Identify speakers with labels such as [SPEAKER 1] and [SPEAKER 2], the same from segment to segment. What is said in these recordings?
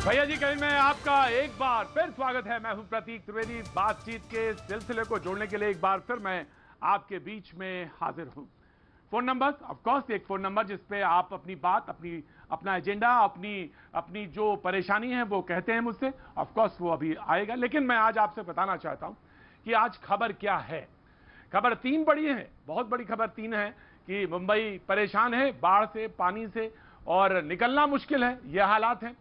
[SPEAKER 1] भैया जी कहीं में आपका एक बार फिर स्वागत है। मैं हूं प्रतीक त्रिवेदी। बातचीत के सिलसिले को जोड़ने के लिए एक बार फिर मैं आपके बीच में हाजिर हूं। फोन नंबर ऑफ कोर्स एक फोन नंबर जिस पे आप अपनी बात, अपना एजेंडा, अपनी जो परेशानी है वो कहते हैं मुझसे। ऑफ कोर्स वो अभी आएगा, लेकिन मैं आज आपसे बताना चाहता हूं कि आज खबर क्या है। खबर तीन बड़ी है, बहुत बड़ी खबर तीन है कि मुंबई परेशान है बाढ़ से, पानी से, और निकलना मुश्किल है, यह हालात हैं।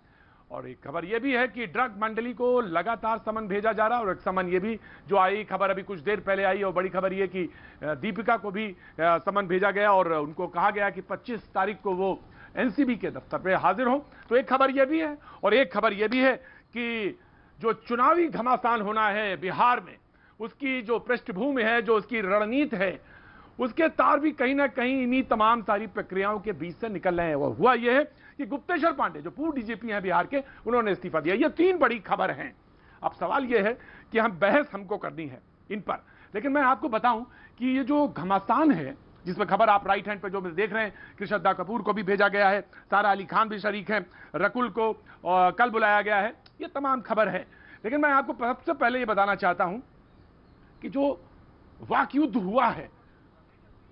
[SPEAKER 1] और एक खबर यह भी है कि ड्रग मंडली को लगातार समन भेजा जा रहा है। और एक समन यह भी जो आई खबर अभी कुछ देर पहले आई, और बड़ी खबर यह कि दीपिका को भी समन भेजा गया और उनको कहा गया कि 25 तारीख को वो एनसीबी के दफ्तर पे हाजिर हो। तो एक खबर यह भी है, और एक खबर यह भी है कि जो चुनावी घमासान होना है बिहार में, उसकी जो पृष्ठभूमि है, जो उसकी रणनीति है, उसके तार भी कहीं ना कहीं इन्हीं तमाम सारी प्रक्रियाओं के बीच से निकल रहे हैं। वो हुआ यह है कि गुप्तेश्वर पांडे जो पूर्व डीजीपी हैं बिहार के, उन्होंने इस्तीफा दिया। ये तीन बड़ी खबर हैं। अब सवाल यह है कि बहस हमको करनी है इन पर, लेकिन मैं आपको बताऊं कि ये जो घमासान है, जिसमें खबर आप राइट हैंड पे जो देख रहे हैं कि श्रद्धा कपूर को भी भेजा गया है, सारा अली खान भी शरीक है, रकुल को कल बुलाया गया है, ये तमाम खबर है। लेकिन मैं आपको सबसे पहले ये बताना चाहता हूं कि जो वाक युद्ध हुआ है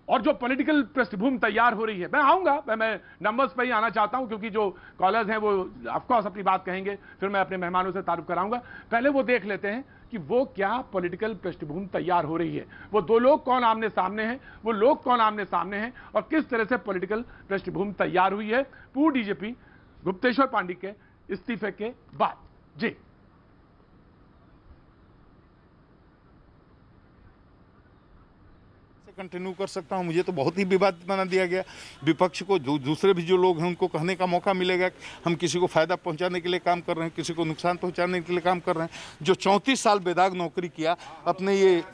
[SPEAKER 1] और जो पॉलिटिकल पृष्ठभूमि तैयार हो रही है, मैं आऊंगा, मैं नंबर्स पे ही आना चाहता हूं क्योंकि जो कॉलर्स हैं वो ऑफ कोर्स अपनी बात कहेंगे, फिर मैं अपने मेहमानों से तारुफ कराऊंगा। पहले वो देख लेते हैं कि वो क्या पॉलिटिकल पृष्ठभूमि तैयार हो रही है, वो दो लोग कौन आमने सामने हैं, वो लोग कौन आमने सामने हैं, और किस तरह से पॉलिटिकल पृष्ठभूमि तैयार हुई है पूर्व डीजीपी गुप्तेश्वर पांडे के इस्तीफे के बाद। जी
[SPEAKER 2] कंटिन्यू कर सकता हूं। मुझे तो बहुत ही विवादित बना दिया गया। विपक्ष को जो दूसरे भी जो लोग हैं उनको कहने का मौका मिलेगा कि हम किसी को फायदा पहुंचाने के लिए काम कर रहे हैं, किसी को नुकसान पहुंचाने के लिए काम कर रहे हैं। जो 34 साल बेदाग नौकरी किया, अपने ये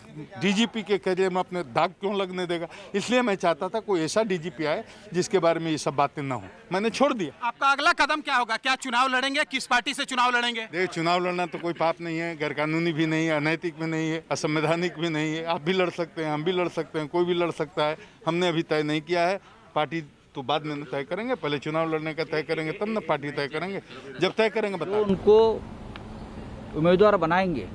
[SPEAKER 2] डीजीपी के करियर में अपने दाग क्यों लगने देगा। इसलिए मैं चाहता था कोई ऐसा डीजीपी आए जिसके बारे में ये सब बातें ना हो। मैंने छोड़ दिया।
[SPEAKER 3] आपका अगला कदम क्या होगा? क्या चुनाव लड़ेंगे? किस पार्टी से चुनाव लड़ेंगे?
[SPEAKER 2] देखिए, चुनाव लड़ना तो कोई पाप नहीं है, गैर कानूनी भी नहीं है, अनैतिक भी नहीं है, असंवैधानिक भी नहीं है। आप भी लड़ सकते हैं, हम भी लड़ सकते हैं, कोई भी लड़ सकता है। हमने अभी तय नहीं किया है। पार्टी तो बाद में तय करेंगे, पहले चुनाव लड़ने का तय करेंगे, तब ना पार्टी तय करेंगे। जब तय करेंगे बताओ।
[SPEAKER 4] उनको उम्मीदवार बनाएंगे,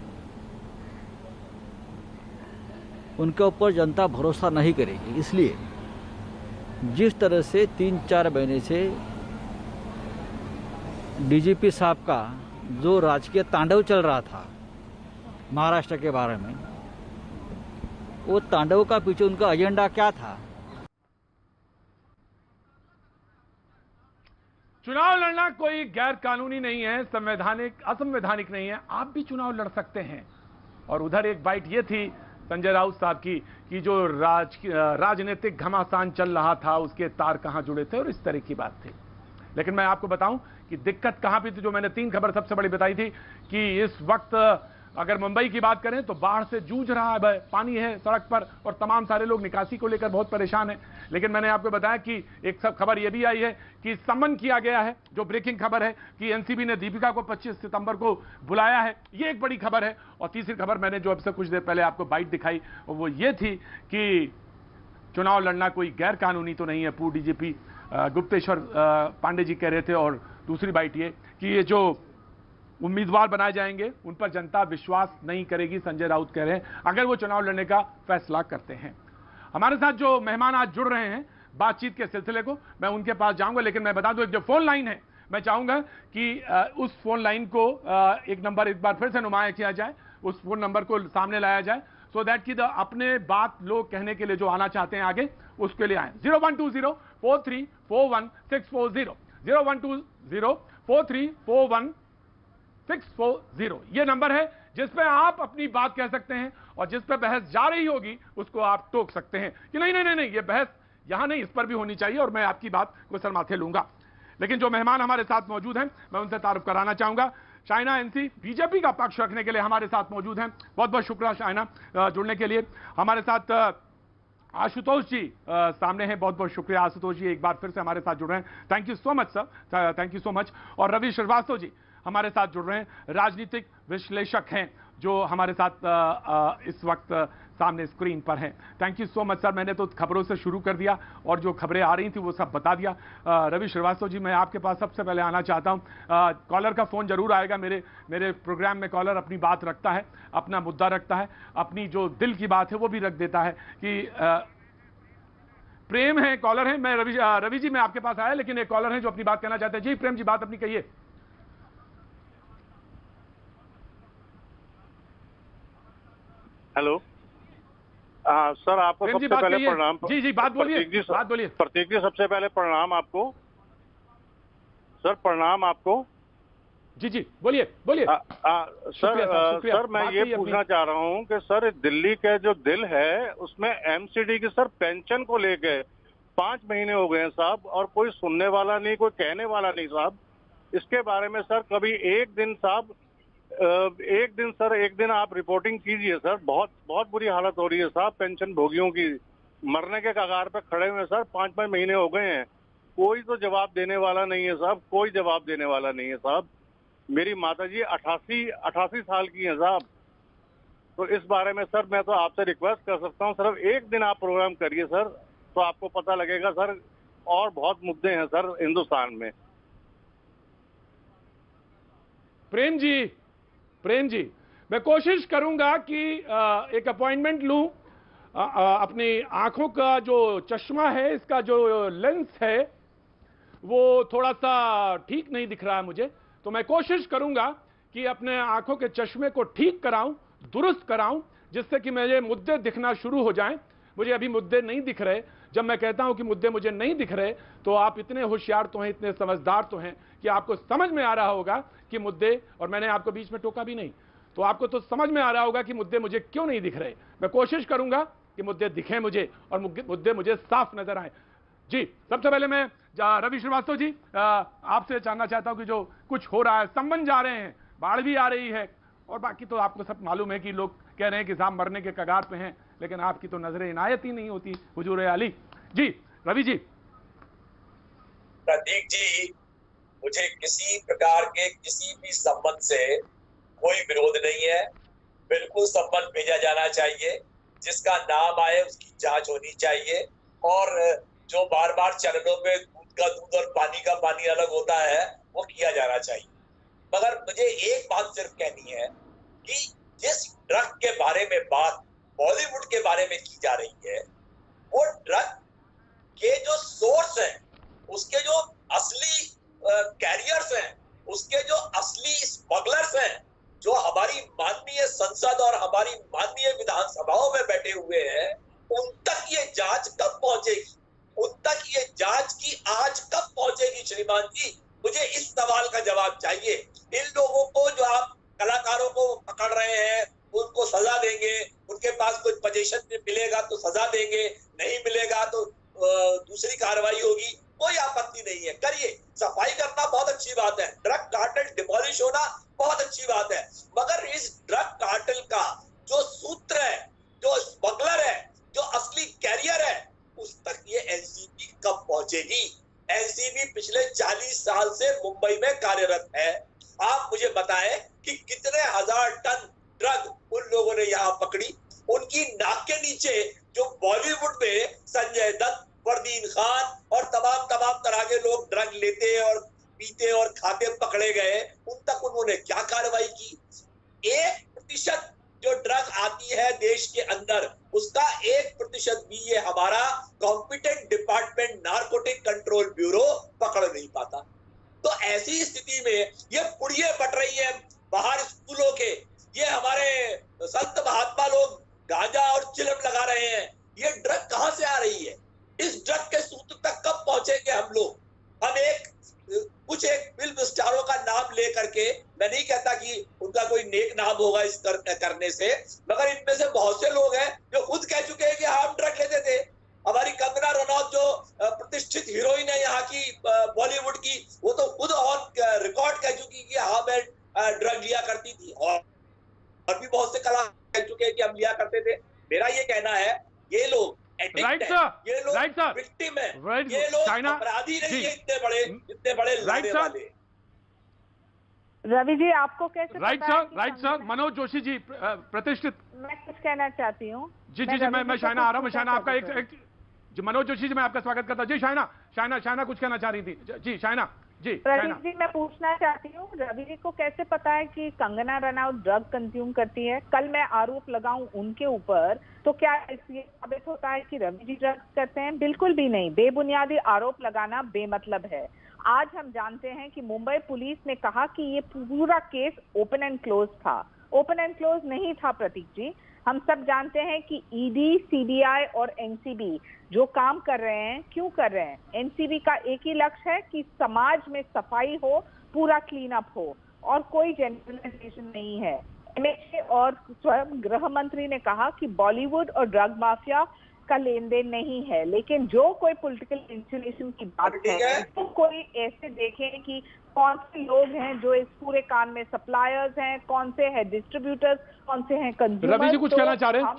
[SPEAKER 4] उनके ऊपर जनता भरोसा नहीं करेगी। इसलिए जिस तरह से 3-4 महीने से डीजीपी साहब का जो राजकीय तांडव चल रहा था महाराष्ट्र के बारे में, वो तांडव का पीछे उनका एजेंडा क्या था?
[SPEAKER 1] चुनाव लड़ना कोई गैर कानूनी नहीं है, असंवैधानिक नहीं है। आप भी चुनाव लड़ सकते हैं। और उधर एक बाइट ये थी संजय राउत साहब की कि जो राजनीतिक घमासान चल रहा था उसके तार कहां जुड़े थे, और इस तरह की बात थी। लेकिन मैं आपको बताऊं कि दिक्कत कहां पे थी। जो मैंने तीन खबर सबसे बड़ी बताई थी कि इस वक्त अगर मुंबई की बात करें तो बाढ़ से जूझ रहा है, पानी है सड़क पर, और तमाम सारे लोग निकासी को लेकर बहुत परेशान हैं। लेकिन मैंने आपको बताया कि एक सब खबर यह भी आई है कि समन किया गया है, जो ब्रेकिंग खबर है कि एनसीबी ने दीपिका को 25 सितंबर को बुलाया है। ये एक बड़ी खबर है। और तीसरी खबर मैंने जो अब से कुछ देर पहले आपको बाइट दिखाई, वो ये थी कि चुनाव लड़ना कोई गैर कानूनी तो नहीं है, पूर्व डीजीपी गुप्तेश्वर पांडे जी कह रहे थे। और दूसरी बाइट ये कि ये जो उम्मीदवार बनाए जाएंगे उन पर जनता विश्वास नहीं करेगी, संजय राउत कह रहे हैं, अगर वो चुनाव लड़ने का फैसला करते हैं। हमारे साथ जो मेहमान आज जुड़ रहे हैं बातचीत के सिलसिले को, मैं उनके पास जाऊंगा। लेकिन मैं बता दूं, एक जो फोन लाइन है, मैं चाहूंगा कि उस फोन लाइन को एक नंबर एक बार फिर से नुमाया किया जाए, उस फोन नंबर को सामने लाया जाए, सो दैट कि अपने बात लोग कहने के लिए जो आना चाहते हैं आगे, उसके लिए आए। 01204341 01204341640 ये नंबर है जिस पे आप अपनी बात कह सकते हैं, और जिस पे बहस जा रही होगी उसको आप टोक सकते हैं कि नहीं नहीं नहीं, ये बहस यहां नहीं, इस पर भी होनी चाहिए, और मैं आपकी बात को सर माथे लूंगा। लेकिन जो मेहमान हमारे साथ मौजूद हैं, मैं उनसे तारुफ कराना चाहूंगा। शाइना एनसी बीजेपी का पक्ष रखने के लिए हमारे साथ मौजूद हैं। बहुत बहुत शुक्रिया शाइना जुड़ने के लिए। हमारे साथ आशुतोष जी सामने हैं, बहुत बहुत शुक्रिया आशुतोष जी, एक बार फिर से हमारे साथ जुड़ रहे हैं। Thank you so much sir, thank you so much. और रवि श्रीवास्तव जी हमारे साथ जुड़ रहे हैं, राजनीतिक विश्लेषक हैं, जो हमारे साथ इस वक्त सामने स्क्रीन पर हैं। Thank you so much sir. मैंने तो खबरों से शुरू कर दिया और जो खबरें आ रही थी वो सब बता दिया। रवि श्रीवास्तव जी, मैं आपके पास सबसे पहले आना चाहता हूं। कॉलर का फोन जरूर आएगा। मेरे प्रोग्राम में कॉलर अपनी बात रखता है, अपना मुद्दा रखता है, अपनी जो दिल की बात है वो भी रख देता है। कि प्रेम है, कॉलर है। मैं रवि जी मैं आपके पास आया, लेकिन एक कॉलर है जो अपनी बात कहना चाहते हैं। जी प्रेम जी, बात अपनी कहिए।
[SPEAKER 5] हेलो, सर आपको सबसे पहले प्रणाम।
[SPEAKER 1] जी बात बोलिए, बात बोलिए।
[SPEAKER 5] प्रतीक जी, सबसे पहले प्रणाम आपको सर, प्रणाम आपको।
[SPEAKER 1] जी बोलिए
[SPEAKER 5] सर मैं ये पूछना चाह रहा हूँ कि सर दिल्ली के जो दिल है उसमें एमसीडी की सर पेंशन को लेके 5 महीने हो गए हैं साहब, और कोई सुनने वाला नहीं, कोई कहने वाला नहीं साहब। इसके बारे में सर कभी एक दिन आप रिपोर्टिंग कीजिए सर। बहुत बहुत बुरी हालत हो रही है साहब पेंशन भोगियों की, मरने के कगार पे खड़े हुए सर। 5 महीने हो गए हैं, कोई तो जवाब देने वाला नहीं है साहब, कोई जवाब देने वाला नहीं है साहब। मेरी माताजी 88 साल की हैं साहब। तो इस बारे में सर मैं तो आपसे रिक्वेस्ट कर सकता हूँ, सिर्फ एक दिन आप प्रोग्राम करिए सर, तो आपको पता लगेगा सर। और बहुत मुद्दे हैं सर हिंदुस्तान में।
[SPEAKER 1] प्रेम जी मैं कोशिश करूंगा कि एक अपॉइंटमेंट लूं। अपनी आंखों का जो चश्मा है, इसका जो लेंस है वो थोड़ा सा ठीक नहीं दिख रहा है मुझे, तो मैं कोशिश करूंगा कि अपने आंखों के चश्मे को ठीक कराऊं, दुरुस्त कराऊं, जिससे कि मुझे मुद्दे दिखना शुरू हो जाएं। मुझे अभी मुद्दे नहीं दिख रहे। जब मैं कहता हूं कि मुद्दे मुझे नहीं दिख रहे, तो आप इतने होशियार तो हैं, इतने समझदार तो हैं कि आपको समझ में आ रहा होगा कि मुद्दे, और मैंने आपको बीच में टोका भी नहीं, तो आपको तो समझ में आ रहा होगा कि मुद्दे मुझे क्यों नहीं दिख रहे। मैं कोशिश करूंगा कि मुद्दे दिखें मुझे और मुद्दे मुझे साफ नजर आए। जी सबसे पहले मैं रवि श्रीवास्तव जी आपसे जानना चाहता हूं कि जो कुछ हो रहा है, संबंध जा रहे हैं, बाढ़ भी आ रही है, और बाकी तो आपको सब मालूम है कि लोग कह रहे हैं कि साहब मरने के कगार पे हैं, लेकिन आपकी तो नजर इनायत ही नहीं होती हुजूर आली। जी रवि जी।
[SPEAKER 6] प्रतीक जी, मुझे किसी प्रकार के किसी भी संबंध से कोई विरोध नहीं है। बिल्कुल संबंध भेजा जाना चाहिए, जिसका नाम आए उसकी जांच होनी चाहिए, और जो बार बार चैनलों पे दूध का दूध और पानी का पानी अलग होता है वो किया जाना चाहिए। मगर मुझे एक बात सिर्फ कहनी है कि जिस ड्रग के बारे में बात बॉलीवुड के बारे में की जा रही है, वो ड्रग के जो सोर्स हैं, उसके जो असली कैरियर्स हैं, उसके जो असली स्मगलर्स हैं, जो हमारी माननीय संसद और हमारी माननीय विधानसभाओं में बैठे हुए हैं, उन तक ये जांच कब पहुंचेगी? उन तक ये जांच की आज कब पहुंचेगी श्रीमान जी? मुझे इस सवाल का जवाब चाहिए। इन लोगों को, जो आप कलाकारों को पकड़ रहे हैं, उनको सजा देंगे, उनके पास कुछ पोजीशन मिलेगा तो सजा देंगे, नहीं मिलेगा तो दूसरी कार्रवाई होगी, कोई आपत्ति नहीं है, करिए। सफाई करना बहुत अच्छी बात है, ड्रग कार्टेल डिमोलिश होना बहुत अच्छी बात है, मगर इस ड्रग कार्टेल का जो सूत्र है, जो स्मगलर है, जो असली कैरियर है, उस तक ये एनसीबी कब पहुंचेगी? एनसीबी पिछले 40 साल से मुंबई में कार्यरत है। आप मुझे बताएं कि कितने हजार टन ड्रग उन लोगों ने यहाँ पकड़ी। उनकी नाक के नीचे जो बॉलीवुड में संजय दत्त, फरदीन खान और तमाम तरह के लोग ड्रग लेते और पीते और खाते पकड़े गए, उन तक उन्होंने क्या कार्रवाई की? 1% जो ड्रग आती है देश के अंदर, उसका 1% भी ये हमारा competent department narcotic control bureau पकड़ नहीं पाता। तो ऐसी स्थिति में ये पुड़िये बट रही है बाहर स्कूलों के, ये हमारे संत महात्मा लोग गांजा और चिलम लगा रहे हैं, ये ड्रग कहां से आ रही है? इस ड्रग के सूत्र तक कब पहुंचेंगे हम लोग? हम कुछ फिल्म स्टारों का नाम लेकर के, मैं नहीं कहता कि उनका कोई नेक नाम होगा इस करने से, मगर इनमें से बहुत से लोग हैं जो खुद कह चुके हैं कि हम ड्रग लेते थे। हमारी कंगना रनौत जो प्रतिष्ठित हीरोइन है यहाँ की बॉलीवुड की, वो तो खुद ऑन रिकॉर्ड कह चुकी कि हाँ मैं ड्रग लिया करती थी, और भी बहुत से कलाकार कह चुके हैं कि हम लिया करते थे। मेरा ये कहना है, ये लोग
[SPEAKER 1] राइट सर,
[SPEAKER 6] ये लोग
[SPEAKER 1] राइट सर,
[SPEAKER 6] विक्टिम है,
[SPEAKER 1] राइट,
[SPEAKER 6] ये लोग
[SPEAKER 1] चाइना
[SPEAKER 6] अपराधी नहीं है, इतने बड़े लड़ने वाले।
[SPEAKER 7] रवि जी आपको कैसे
[SPEAKER 1] राइट
[SPEAKER 7] पता है
[SPEAKER 1] सर,
[SPEAKER 7] कि
[SPEAKER 1] राइट सर। मनोज जोशी जी प्रतिष्ठित।
[SPEAKER 7] मैं कुछ कहना चाहती हूँ।
[SPEAKER 1] जी जी जी, मैं शाइना आ रहा हूँ। शाइना आपका एक जी, मनोज जोशी जी मैं आपका स्वागत करता हूँ। जी शाइना, शाइना कुछ कहना चाह रही थी। जी शाइना जी।
[SPEAKER 7] प्रदीप जी मैं पूछना चाहती हूँ, रवि जी को कैसे पता है कि कंगना रनौत ड्रग कंज्यूम करती है? कल मैं आरोप लगाऊं उनके ऊपर तो क्या ये साबित होता है कि रवि जी ड्रग्स करते हैं? बिल्कुल भी नहीं। बेबुनियादी आरोप लगाना बेमतलब है। आज हम जानते हैं कि मुंबई पुलिस ने कहा कि ये पूरा केस ओपन एंड क्लोज था। ओपन एंड क्लोज नहीं था प्रतीक जी। हम सब जानते हैं कि ईडी, सीबीआई और एनसीबी जो काम कर रहे हैं, क्यों कर रहे हैं? एनसीबी का एक ही लक्ष्य है कि समाज में सफाई हो, पूरा क्लीन अप हो, और कोई जनरलाइजेशन नहीं है। एमएचए और स्वयं गृह मंत्री ने कहा कि बॉलीवुड और ड्रग माफिया का लेन देन नहीं है, लेकिन जो कोई पॉलिटिकल इंसुलेशन की बात है तो कोई ऐसे देखें कि कौन से लोग हैं जो इस पूरे काम में सप्लायर्स हैं, कौन से हैं डिस्ट्रीब्यूटर्स, कौन से हैं कंज्यूमर्स।
[SPEAKER 1] रवि जी कुछ कहना चाह रहे हैं?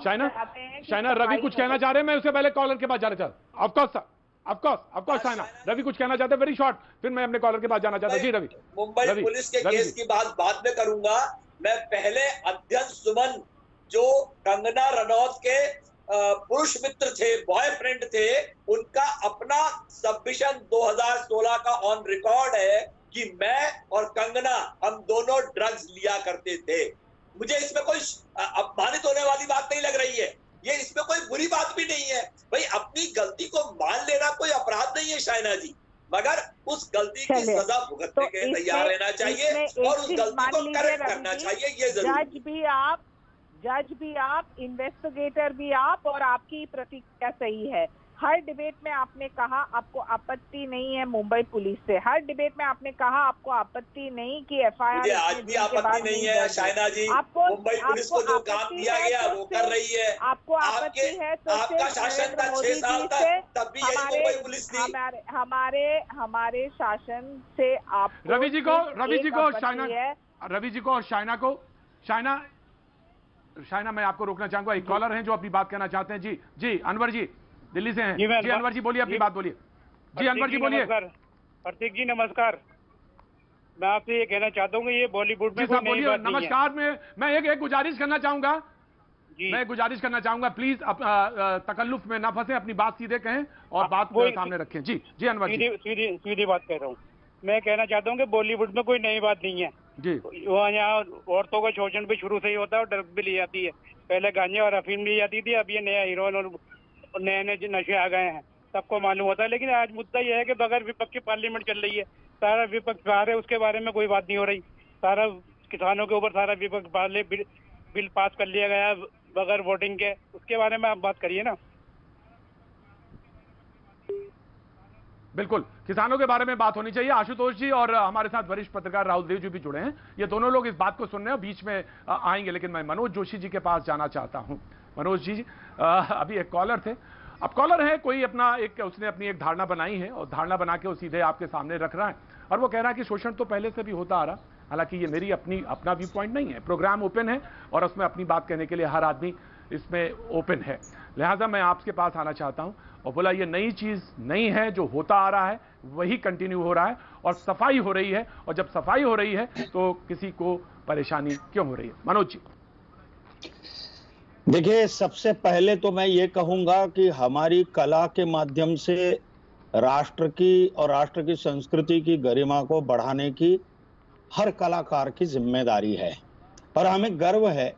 [SPEAKER 1] शाइना रवि कुछ कहना चाह रहे हैं। मैं उससे पहले कॉलर के पास जाना चाहता हूं। ऑफकोर्स शाइना रवि कुछ कहना चाहते हैं, वेरी शॉर्ट, फिर मैं अपने कॉलर के पास जाना चाहता हूं। जी रवि।
[SPEAKER 6] मुंबई पुलिस के केस की बात बाद में करूंगा। मैं पहले अध्यक्ष सुमन जो कंगना रनौत के पुरुष मित्र थे, बॉयफ्रेंड थे, उनका अपना सबमिशन 2016 का ऑन रिकॉर्ड है कि मैं और कंगना हम दोनों ड्रग्स लिया करते थे। मुझे इसमें कोई अपमानित होने वाली बात नहीं लग रही है, ये इसमें कोई बुरी बात भी नहीं है। भाई अपनी गलती को मान लेना कोई अपराध नहीं है शाइना जी, मगर उस गलती की सजा भुगतने के तैयार रहना चाहिए और उस गलती को करेक्ट करना चाहिए। ये जरूरी।
[SPEAKER 7] जज भी आप, इन्वेस्टिगेटर भी आप, और आपकी प्रतिक्रिया सही है। हर डिबेट में आपने कहा आपको आपत्ति नहीं है मुंबई पुलिस से, हर डिबेट में आपने कहा आपको आपत्ति नहीं कि एफआईआर।
[SPEAKER 6] आज भी आपत्ति नहीं है शाइना जी। मुंबई पुलिस को जो काम दिया गया वो कर रही है।
[SPEAKER 7] आपको आपत्ति है तो
[SPEAKER 6] आपका शासन था 6 साल तक, तब भी यही मुंबई पुलिस थी।
[SPEAKER 7] हमारे शासन से आप
[SPEAKER 1] रवि जी को और शाइना मैं आपको रोकना चाहूंगा। एक कॉलर हैं जो अपनी बात कहना चाहते हैं। जी अनवर जी दिल्ली से हैं। जी अनवर जी बोलिए, अपनी बात बोलिए। जी अनवर जी बोलिए।
[SPEAKER 8] प्रतीक जी नमस्कार। मैं आपसे ये कहना चाहता हूँ ये बॉलीवुड में कोई नई बात नहीं है।
[SPEAKER 1] नमस्कार। मैं एक गुजारिश करना चाहूंगा। प्लीज तकल्लुफ में ना फंसे, अपनी बात सीधे कहें और बात सामने रखें। जी अनवर जी
[SPEAKER 8] सीधी बात कह रहा हूँ। मैं कहना चाहता हूँ कि बॉलीवुड में कोई नई बात नहीं है
[SPEAKER 1] जी।
[SPEAKER 8] वहाँ यहाँ औरतों का शोषण भी शुरू से ही होता है और ड्रग्स भी ली जाती है। पहले गांजा और अफीम ली जाती थी, अब ये नया हीरोइन और नए नशे आ गए हैं, सबको मालूम होता है। लेकिन आज मुद्दा यह है कि बगैर विपक्ष की पार्लियामेंट चल रही है, सारा विपक्ष बाहर है, उसके बारे में कोई बात नहीं हो रही। सारा किसानों के ऊपर सारा विपक्ष बाहर बिल पास कर लिया गया बगैर वोटिंग के, उसके बारे में आप बात करिए ना।
[SPEAKER 1] बिल्कुल, किसानों के बारे में बात होनी चाहिए। आशुतोष जी और हमारे साथ वरिष्ठ पत्रकार राहुल देव जी भी जुड़े हैं, ये दोनों लोग इस बात को सुन रहे हैं, बीच में आएंगे, लेकिन मैं मनोज जोशी जी के पास जाना चाहता हूं। मनोज जी अभी एक कॉलर थे, अब कॉलर है कोई उसने अपनी एक धारणा बनाई है और धारणा बना के वो सीधे आपके सामने रख रहा है और वो कह रहा है कि शोषण तो पहले से भी होता आ रहा। हालांकि ये मेरी अपना व्यू पॉइंट नहीं है, प्रोग्राम ओपन है और उसमें अपनी बात कहने के लिए हर आदमी इसमें ओपन है। लिहाजा मैं आपके पास आना चाहता हूं और बोला ये नई चीज नहीं है, जो होता आ रहा है वही कंटिन्यू हो रहा है और सफाई हो रही है, और जब सफाई हो रही है तो किसी को परेशानी क्यों हो रही है? मनोज जी।
[SPEAKER 9] देखिए, सबसे पहले तो मैं ये कहूंगा कि हमारी कला के माध्यम से राष्ट्र की और राष्ट्र की संस्कृति की गरिमा को बढ़ाने की हर कलाकार की जिम्मेदारी है, और हमें गर्व है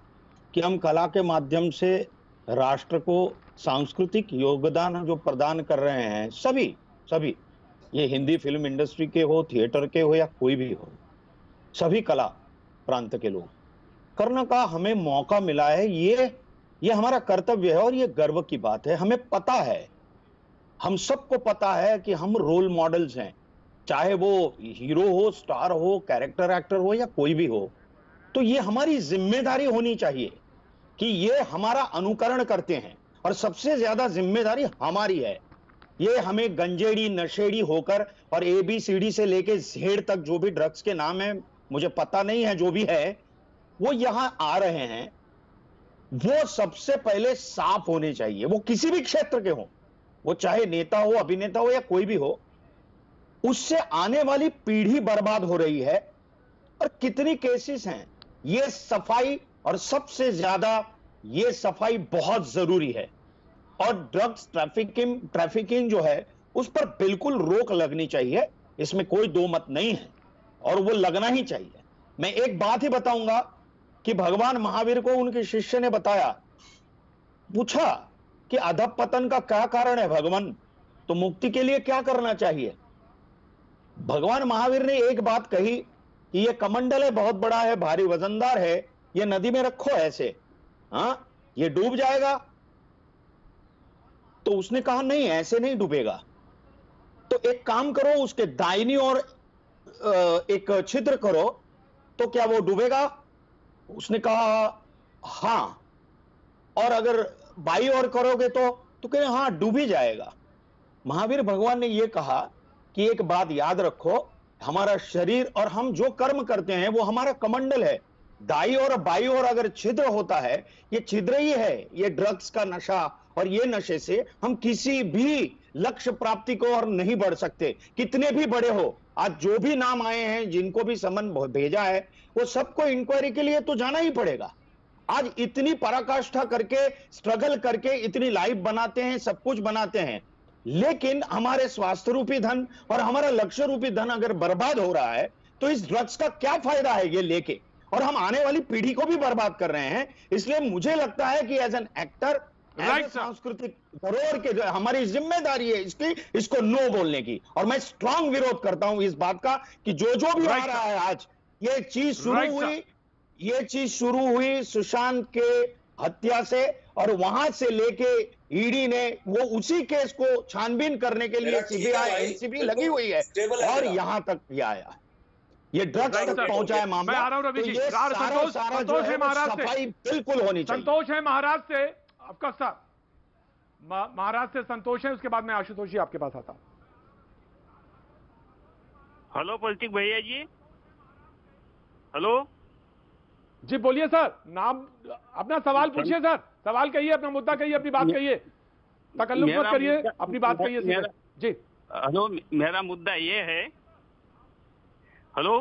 [SPEAKER 9] कि हम कला के माध्यम से राष्ट्र को सांस्कृतिक योगदान जो प्रदान कर रहे हैं, सभी ये हिंदी फिल्म इंडस्ट्री के हो, थिएटर के हो या कोई भी हो, सभी कला प्रांत के लोग करने का हमें मौका मिला है। ये हमारा कर्तव्य है और ये गर्व की बात है। हमें पता है, हम सबको पता है कि हम रोल मॉडल्स हैं, चाहे वो हीरो हो, स्टार हो, कैरेक्टर एक्टर हो या कोई भी हो। तो ये हमारी जिम्मेदारी होनी चाहिए कि ये हमारा अनुकरण करते हैं, और सबसे ज्यादा जिम्मेदारी हमारी है। ये हमें गंजेड़ी नशेड़ी होकर और ABCD से लेके Z तक जो भी ड्रग्स के नाम है, मुझे पता नहीं है, जो भी है वो यहां आ रहे हैं, वो सबसे पहले साफ होने चाहिए। वो किसी भी क्षेत्र के हो, वो चाहे नेता हो, अभिनेता हो या कोई भी हो। उससे आने वाली पीढ़ी बर्बाद हो रही है, और कितनी केसेस हैं। ये सफाई, और सबसे ज्यादा ये सफाई बहुत जरूरी है। और ड्रग्स ट्रैफिकिंग जो है उस पर बिल्कुल रोक लगनी चाहिए, इसमें कोई दो मत नहीं है, और वो लगना ही चाहिए। मैं एक बात ही बताऊंगा कि भगवान महावीर को उनके शिष्य ने बताया, पूछा कि अधःपतन का क्या कारण है भगवान, तो मुक्ति के लिए क्या करना चाहिए। भगवान महावीर ने एक बात कही कि ये कमंडल है, बहुत बड़ा है, भारी वजनदार है, ये नदी में रखो ऐसे, हाँ ये डूब जाएगा। तो उसने कहा नहीं, ऐसे नहीं डूबेगा, तो एक काम करो, उसके दाहिनी ओर एक छिद्र करो, तो क्या वो डूबेगा। उसने कहा हाँ, और अगर बाई ओर करोगे तो कहे हाँ डूब ही जाएगा। महावीर भगवान ने यह कहा कि एक बात याद रखो, हमारा शरीर और हम जो कर्म करते हैं वो हमारा कमंडल है। दाई और बाई ओर अगर छिद्र होता है, ये छिद्र ही है, ये ड्रग्स का नशा, और ये नशे से हम किसी भी लक्ष्य प्राप्ति को और नहीं बढ़ सकते, कितने भी बड़े हो। आज जो भी नाम आए हैं, जिनको भी समन भेजा है, वो सबको इंक्वायरी के लिए तो जाना ही पड़ेगा। आज इतनी पराकाष्ठा करके, स्ट्रगल करके इतनी लाइफ बनाते हैं, सब कुछ बनाते हैं, लेकिन हमारे स्वास्थ्य रूपी धन और हमारा लक्ष्य रूपी धन अगर बर्बाद हो रहा है, तो इस ड्रग्स का क्या फायदा है ये लेके, और हम आने वाली पीढ़ी को भी बर्बाद कर रहे हैं। इसलिए मुझे लगता है कि एज एन एक्टर, सांस्कृतिक धरोहर के जो हमारी जिम्मेदारी है इसको नो बोलने की, और मैं स्ट्रांग विरोध करता हूं इस बात का कि जो भी आ रहा है आज, ये चीज शुरू हुई सुशांत के हत्या से, और वहां से लेके ईडी ने वो उसी केस को छानबीन करने के लिए सीबीआई एनसीबी लगी हुई है, और यहां तक भी आया, ये ड्रग्स तक पहुंचा है मामला।
[SPEAKER 1] मैं आ रहा हूं रवि जी,
[SPEAKER 9] संतोष है महाराष्ट्र से, बिल्कुल होनी चाहिए।
[SPEAKER 1] संतोष है महाराष्ट्र से, आपका साथ महाराष्ट्र से संतोष है, उसके बाद में आशुतोष जी आपके पास आता हूं।
[SPEAKER 10] हेलो पलटिक भैया जी, हेलो
[SPEAKER 1] जी बोलिए सर, नाम अपना सवाल पूछिए सर, सवाल कहिए, अपना मुद्दा कहिए, अपनी बात कहिए, तकल्लुफ मत करिए, अपनी बात कहिए जी।
[SPEAKER 10] हेलो, मेरा मुद्दा ये है, हेलो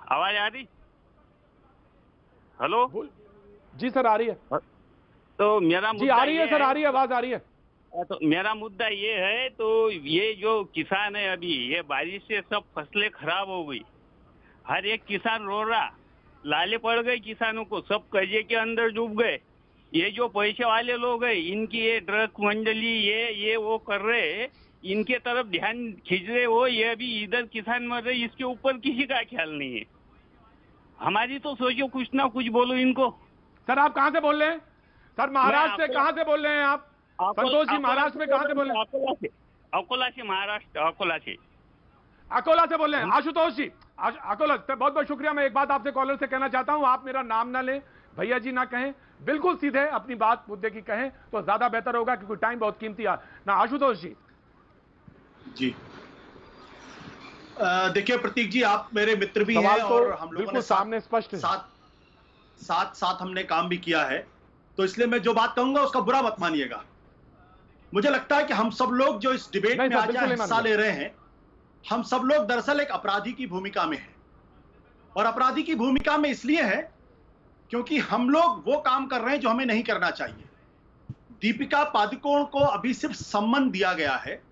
[SPEAKER 10] आवाज आ रही, हेलो
[SPEAKER 1] जी सर आ रही है,
[SPEAKER 10] तो मेरा
[SPEAKER 1] जी आ रही है सर, आ रही है, आवाज आ रही है।
[SPEAKER 10] तो मेरा मुद्दा ये है, तो ये जो किसान है अभी, ये बारिश से सब फसलें खराब हो गई, हर एक किसान रो रहा, लाले पड़ गए किसानों को, सब कर्जे के अंदर डूब गए। ये जो पैसे वाले लोग हैं, इनकी ये ड्रग मंडली ये वो कर रहे, इनके तरफ ध्यान खींच रहे हो, ये अभी इधर किसान मर रहे, इसके ऊपर किसी का ख्याल नहीं है। हमारी तो सोचो, कुछ ना कुछ बोलो इनको।
[SPEAKER 1] सर आप कहाँ से बोल रहे हैं सर? महाराष्ट्र से कहाँ से बोल रहे हैं आप? संतोष जी महाराष्ट्र में कहाँ से बोल रहे हैं?
[SPEAKER 10] अकोला से, महाराष्ट्र अकोला से।
[SPEAKER 1] अकोला से बोल रहे हैं आशुतोष जी, अकोला। बहुत बहुत शुक्रिया। मैं एक बात आपसे कॉलर से कहना चाहता हूं, आप मेरा नाम ना लें, भैया जी ना कहें, बिल्कुल सीधे अपनी बात मुद्दे की कहें तो ज्यादा बेहतर होगा, क्योंकि टाइम बहुत कीमती है ना। आशुतोष जी
[SPEAKER 11] जी देखिए प्रतीक जी, आप मेरे मित्र भी हैं और हम लोगों ने
[SPEAKER 1] सामने स्पष्ट
[SPEAKER 11] साथ हमने काम भी किया है, तो इसलिए मैं जो बात कहूंगा उसका बुरा मत मानिएगा। मुझे लगता है कि हम सब लोग जो इस डिबेट में आज हिस्सा ले रहे हैं, हम सब लोग दरअसल एक अपराधी की भूमिका में हैं, और अपराधी की भूमिका में इसलिए है क्योंकि हम लोग वो काम कर रहे हैं जो हमें नहीं करना चाहिए। दीपिका पादुकोण को अभी सिर्फ सम्मान दिया गया है,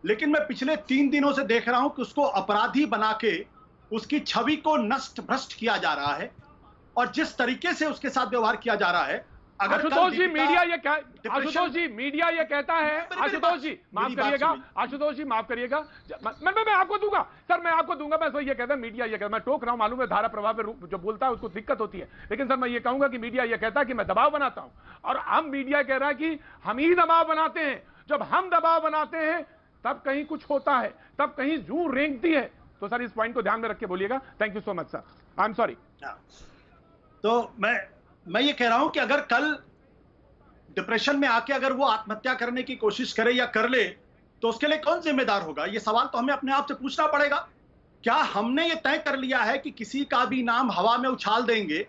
[SPEAKER 11] लेकिन मैं पिछले 3 दिनों से देख रहा हूं कि उसको अपराधी बना के उसकी छवि को नष्ट भ्रष्ट किया जा रहा है, और जिस तरीके से उसके साथ व्यवहार किया जा रहा है,
[SPEAKER 1] आशुतोष जी मीडिया ये आशुतोष जी मीडिया ये कहता है, आशुतोष जी माफ करिएगा, आशुतोष जी माफ करिएगा, मैं आपको दूंगा सर, मैं आपको दूंगा। मैं ये कहता है, मीडिया ये कहता है, मैं टोक रहा हूं, मालूम है धारा प्रभाव में जो बोलता है उसको दिक्कत होती है, लेकिन सर मैं ये कहूंगा कि मीडिया ये कहता है कि मैं दबाव बनाता हूं, और हम मीडिया कह रहा है कि हम ही दबाव बनाते हैं। जब हम दबाव बनाते हैं तब कहीं कुछ होता है, तब कहीं जू रेंगती है। तो सर इस पॉइंट को ध्यान में रख के बोलिएगा। Thank you so much sir, I am sorry.
[SPEAKER 11] तो मैं ये कह रहा हूं कि अगर कल डिप्रेशन में आके अगर वो आत्महत्या करने की कोशिश करे या कर ले, तो उसके लिए कौन जिम्मेदार होगा? ये सवाल तो हमें अपने आप से पूछना पड़ेगा। क्या हमने ये तय कर लिया है कि किसी का भी नाम हवा में उछाल देंगे,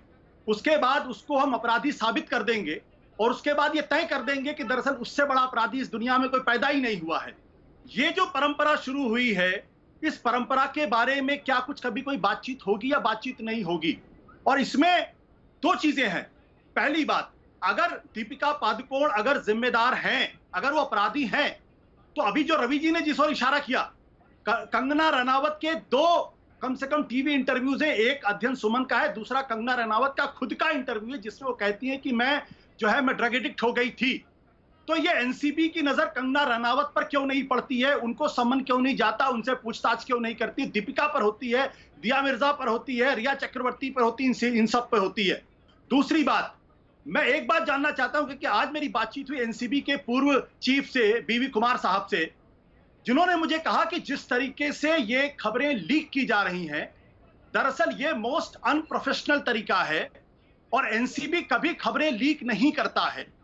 [SPEAKER 11] उसके बाद उसको हम अपराधी साबित कर देंगे, और उसके बाद ये तय कर देंगे कि दरअसल उससे बड़ा अपराधी इस दुनिया में कोई पैदा ही नहीं हुआ है? ये जो परंपरा शुरू हुई है, इस परंपरा के बारे में क्या कुछ कभी कोई बातचीत होगी या बातचीत नहीं होगी? और इसमें दो चीजें हैं। पहली बात, अगर दीपिका पादुकोण अगर जिम्मेदार हैं, अगर वो अपराधी हैं, तो अभी जो रवि जी ने जिस ओर इशारा किया, कंगना रनावत के दो कम से कम टीवी इंटरव्यूज है, एक अध्ययन सुमन का है, दूसरा कंगना रनावत का खुद का इंटरव्यू है जिसमें वो कहती है कि मैं ड्रग एडिक्ट हो गई थी। तो ये एनसीबी की नजर कंगना रनावत पर क्यों नहीं पड़ती है? उनको समन क्यों नहीं जाता? उनसे पूछताछ क्यों नहीं करती? दीपिका पर होती है, दिया मिर्जा पर होती है, रिया चक्रवर्ती पर होती है, इन सब पर होती है। दूसरी बात, मैं एक बात जानना चाहता हूं कि आज मेरी बातचीत हुई एनसीबी के पूर्व चीफ से, बीवी कुमार साहब से, जिन्होंने मुझे कहा कि जिस तरीके से ये खबरें लीक की जा रही हैं, दरअसल ये मोस्ट अनप्रोफेशनल तरीका है और एनसीबी कभी खबरें लीक नहीं करता है।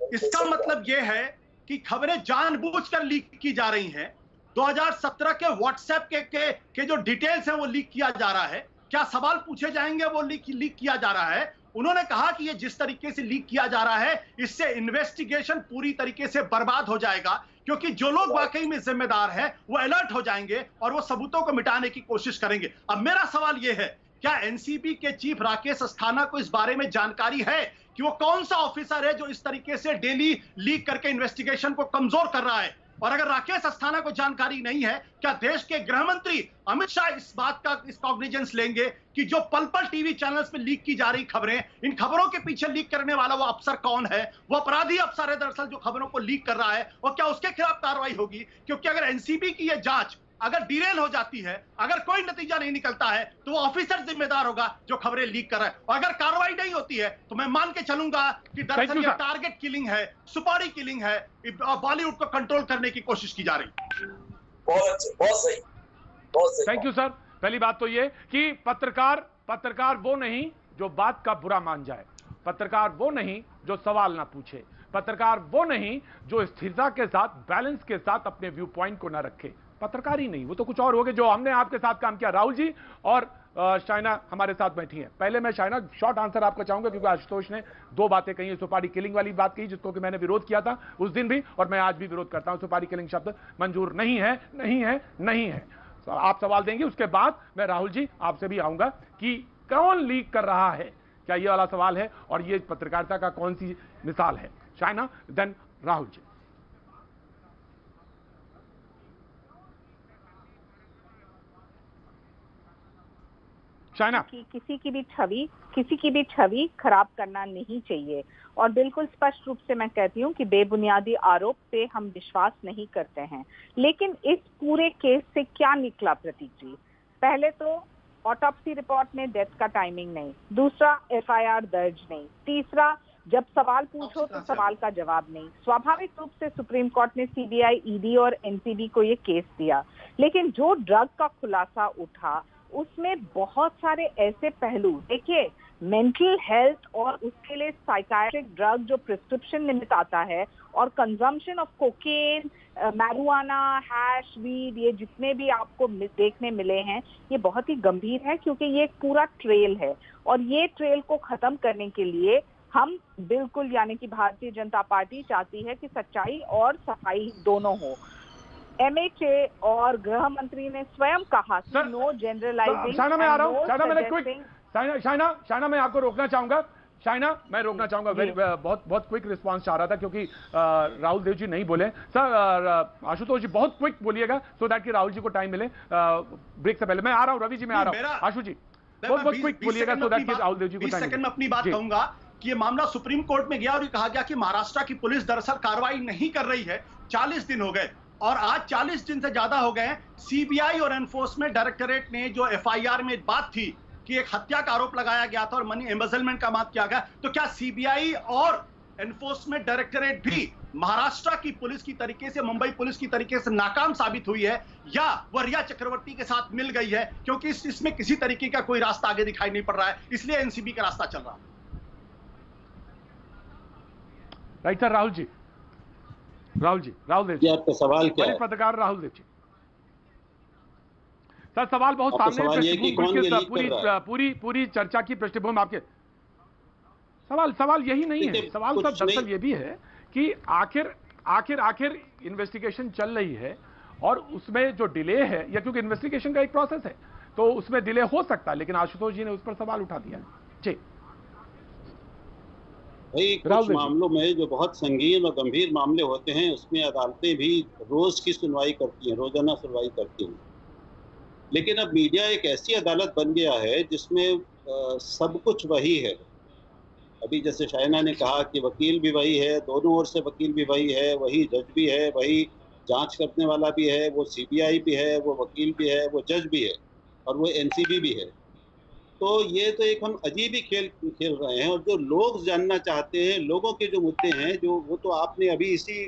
[SPEAKER 11] इसका मतलब यह है कि खबरें जानबूझकर लीक की जा रही हैं। 2017 के व्हाट्सएप के जो डिटेल्स हैं वो लीक किया जा रहा है। क्या सवाल पूछे जाएंगे वो लीक किया जा रहा है? उन्होंने कहा कि ये जिस तरीके से लीक किया जा रहा है, इससे इन्वेस्टिगेशन पूरी तरीके से बर्बाद हो जाएगा, क्योंकि जो लोग वाकई में जिम्मेदार हैं वो अलर्ट हो जाएंगे और वो सबूतों को मिटाने की कोशिश करेंगे। अब मेरा सवाल ये है, क्या एनसीबी के चीफ राकेश अस्थाना को इस बारे में जानकारी है कि वो कौन सा ऑफिसर है जो इस तरीके से डेली लीक करके इन्वेस्टिगेशन को कमजोर कर रहा है? और अगर राकेश अस्थाना को जानकारी नहीं है, क्या देश के गृह मंत्री अमित शाह इस बात का कॉग्निजेंस लेंगे कि जो पल पल टीवी चैनल्स पे लीक की जा रही खबरें, इन खबरों के पीछे लीक करने वाला वो अफसर कौन है? वो अपराधी अफसर है दरअसल जो खबरों को लीक कर रहा है, और क्या उसके खिलाफ कार्रवाई होगी? क्योंकि अगर एनसीबी की यह जांच अगर डिरेल हो जाती है, अगर कोई नतीजा नहीं निकलता है, तो वो ऑफिसर जिम्मेदार होगा जो खबरें लीक कर रहा है। और अगर कार्रवाई नहीं होती है तो मैं मान के चलूंगा कि दरअसल ये टारगेट किलिंग है, सुपारी किलिंग है, बॉलीवुड को कंट्रोल करने की कोशिश की जा रही।
[SPEAKER 6] बहुत सही, बहुत सही।
[SPEAKER 1] Thank you sir. पहली बात तो ये कि पत्रकार वो नहीं जो बात का बुरा मान जाए, पत्रकार वो नहीं जो सवाल ना पूछे, पत्रकार वो नहीं जो स्थिरता के साथ, बैलेंस के साथ अपने व्यू पॉइंट को ना रखे। पत्रकार ही नहीं, वो तो कुछ और हो गए। जो हमने आपके साथ काम किया, राहुल जी और शाइना हमारे साथ बैठी हैं। पहले मैं शाइना शॉर्ट आंसर आपको चाहूंगा, क्योंकि आशुतोष ने दो बातें कही, सुपारी किलिंग वाली बात कही जिसको कि मैंने विरोध किया था उस दिन भी, और मैं आज भी विरोध करता हूं। सुपारी किलिंग शब्द मंजूर नहीं है, नहीं है, नहीं है। आप सवाल देंगे, उसके बाद मैं राहुल जी आपसे भी आऊंगा कि कौन लीक कर रहा है, क्या ये वाला सवाल है और ये पत्रकारिता का कौन सी मिसाल है? शाइना, देन राहुल जी।
[SPEAKER 7] कि किसी की भी छवि खराब करना नहीं चाहिए, और बिल्कुल स्पष्ट रूप से मैं कहती हूँ कि बेबुनियादी आरोप पे हम विश्वास नहीं करते हैं। लेकिन इस पूरे केस से क्या निकला प्रतीक जी? पहले तो ऑटोप्सी रिपोर्ट में डेथ का टाइमिंग नहीं, दूसरा एफआईआर दर्ज नहीं, तीसरा जब सवाल पूछो तो सवाल का जवाब नहीं। स्वाभाविक रूप से सुप्रीम कोर्ट ने सीबीआई, ईडी और एनसीबी को ये केस दिया, लेकिन जो ड्रग का खुलासा उठा उसमें बहुत सारे ऐसे पहलू, देखिए मेंटल हेल्थ और उसके लिए साइकाट्रिक ड्रग जो प्रिस्क्रिप्शन निमित्त आता है, और consumption of cocaine, marijuana, hash, weed, ये जितने भी आपको देखने मिले हैं, ये बहुत ही गंभीर है, क्योंकि ये एक पूरा ट्रेल है। और ये ट्रेल को खत्म करने के लिए हम बिल्कुल, यानी कि भारतीय जनता पार्टी चाहती है कि सच्चाई और सफाई दोनों हो। एमएचए और गृह मंत्री ने स्वयं कहा कि नो जनरलाइजिंग।
[SPEAKER 1] शाइना मैं आ रहा हूं, शाइना मैं आपको रोकना चाहूंगा, शाइना मैं रोकना चाहूंगा। बहुत क्विक रिस्पांस चाह रहा था, क्योंकि राहुल देव जी नहीं बोले। सर आशुतोष जी बहुत क्विक बोलिएगा, सो दैट कि राहुल जी को टाइम मिले ब्रेक से पहले। मैं आ रहा हूं, रवि जी मैं आ रहा हूं। आशु जी बहुत क्विक बोलिएगा, सो दैट कि राहुल देव जी को
[SPEAKER 11] 20 सेकंड में अपनी बात कहूंगा कि ये मामला सुप्रीम कोर्ट में गया और ये कहा गया कि महाराष्ट्र की पुलिस दरअसल कार्रवाई नहीं कर रही है। 40 दिन हो गए और आज 40 दिन से ज्यादा हो गए हैं। सीबीआई और एनफोर्समेंट डायरेक्टोरेट ने जो एफआईआर में बात थी कि एक हत्या का आरोप लगाया गया था और मनी एम्बेजलमेंट का बात किया गया, तो क्या सीबीआई और एनफोर्समेंट डायरेक्टोरेट भी महाराष्ट्र की पुलिस की तरीके से, मुंबई पुलिस की तरीके से नाकाम साबित हुई है, या वह रिया चक्रवर्ती के साथ मिल गई है? क्योंकि इसमें किसी तरीके का कोई रास्ता आगे दिखाई नहीं पड़ रहा है, इसलिए एनसीबी का रास्ता चल रहा है।
[SPEAKER 1] Right sir. राहुल देव जी,
[SPEAKER 12] आपका सवाल क्या है?
[SPEAKER 1] पत्रकार राहुल देव जी सर, सवाल बहुत सामने, पूरी चर्चा की पृष्ठभूमि आपके सवाल यही नहीं है। सवाल सब दरअसल ये भी है कि आखिर इन्वेस्टिगेशन चल रही है और उसमें जो डिले है, या क्योंकि इन्वेस्टिगेशन का एक प्रोसेस है तो उसमें डिले हो सकता है, लेकिन आशुतोष जी ने उस पर सवाल उठा दिया जी।
[SPEAKER 12] भाई कुछ मामलों में जो बहुत संगीन और गंभीर मामले होते हैं उसमें अदालतें भी रोज की सुनवाई करती हैं, रोजाना सुनवाई करती हैं। लेकिन अब मीडिया एक ऐसी अदालत बन गया है जिसमें सब कुछ वही है। अभी जैसे शाइना ने कहा कि वकील भी वही है, दोनों ओर से वकील भी वही है, वही जज भी है, वही जांच करने वाला भी है, वो सीबीआई भी है, वो वकील भी है, वो जज भी है और वो एनसीबी भी है। तो ये तो एक हम अजीब ही खेल खेल रहे हैं। और जो लोग जानना चाहते हैं, लोगों के जो मुद्दे हैं, जो वो तो आपने अभी इसी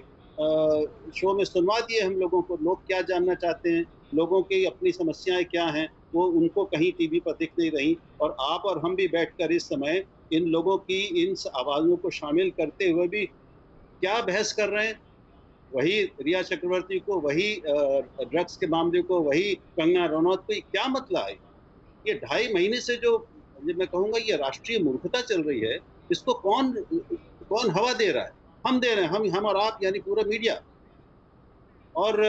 [SPEAKER 12] शो में सुनवा दिए हम लोगों को। लोग क्या जानना चाहते हैं, लोगों की अपनी समस्याएं क्या हैं, वो उनको कहीं टीवी पर दिख नहीं रही। और आप और हम भी बैठकर इस समय इन लोगों की इन आवाज़ों को शामिल करते हुए भी क्या बहस कर रहे हैं। वही रिया चक्रवर्ती को, वही ड्रग्स के मामले को, वही कंगना रनौत को, क्या मतलब है? ये 2.5 महीने से जो मैं कहूँगा ये राष्ट्रीय मूर्खता चल रही है, इसको कौन हवा दे रहा है? हम दे रहे हैं, हम और आप, यानी पूरा मीडिया। और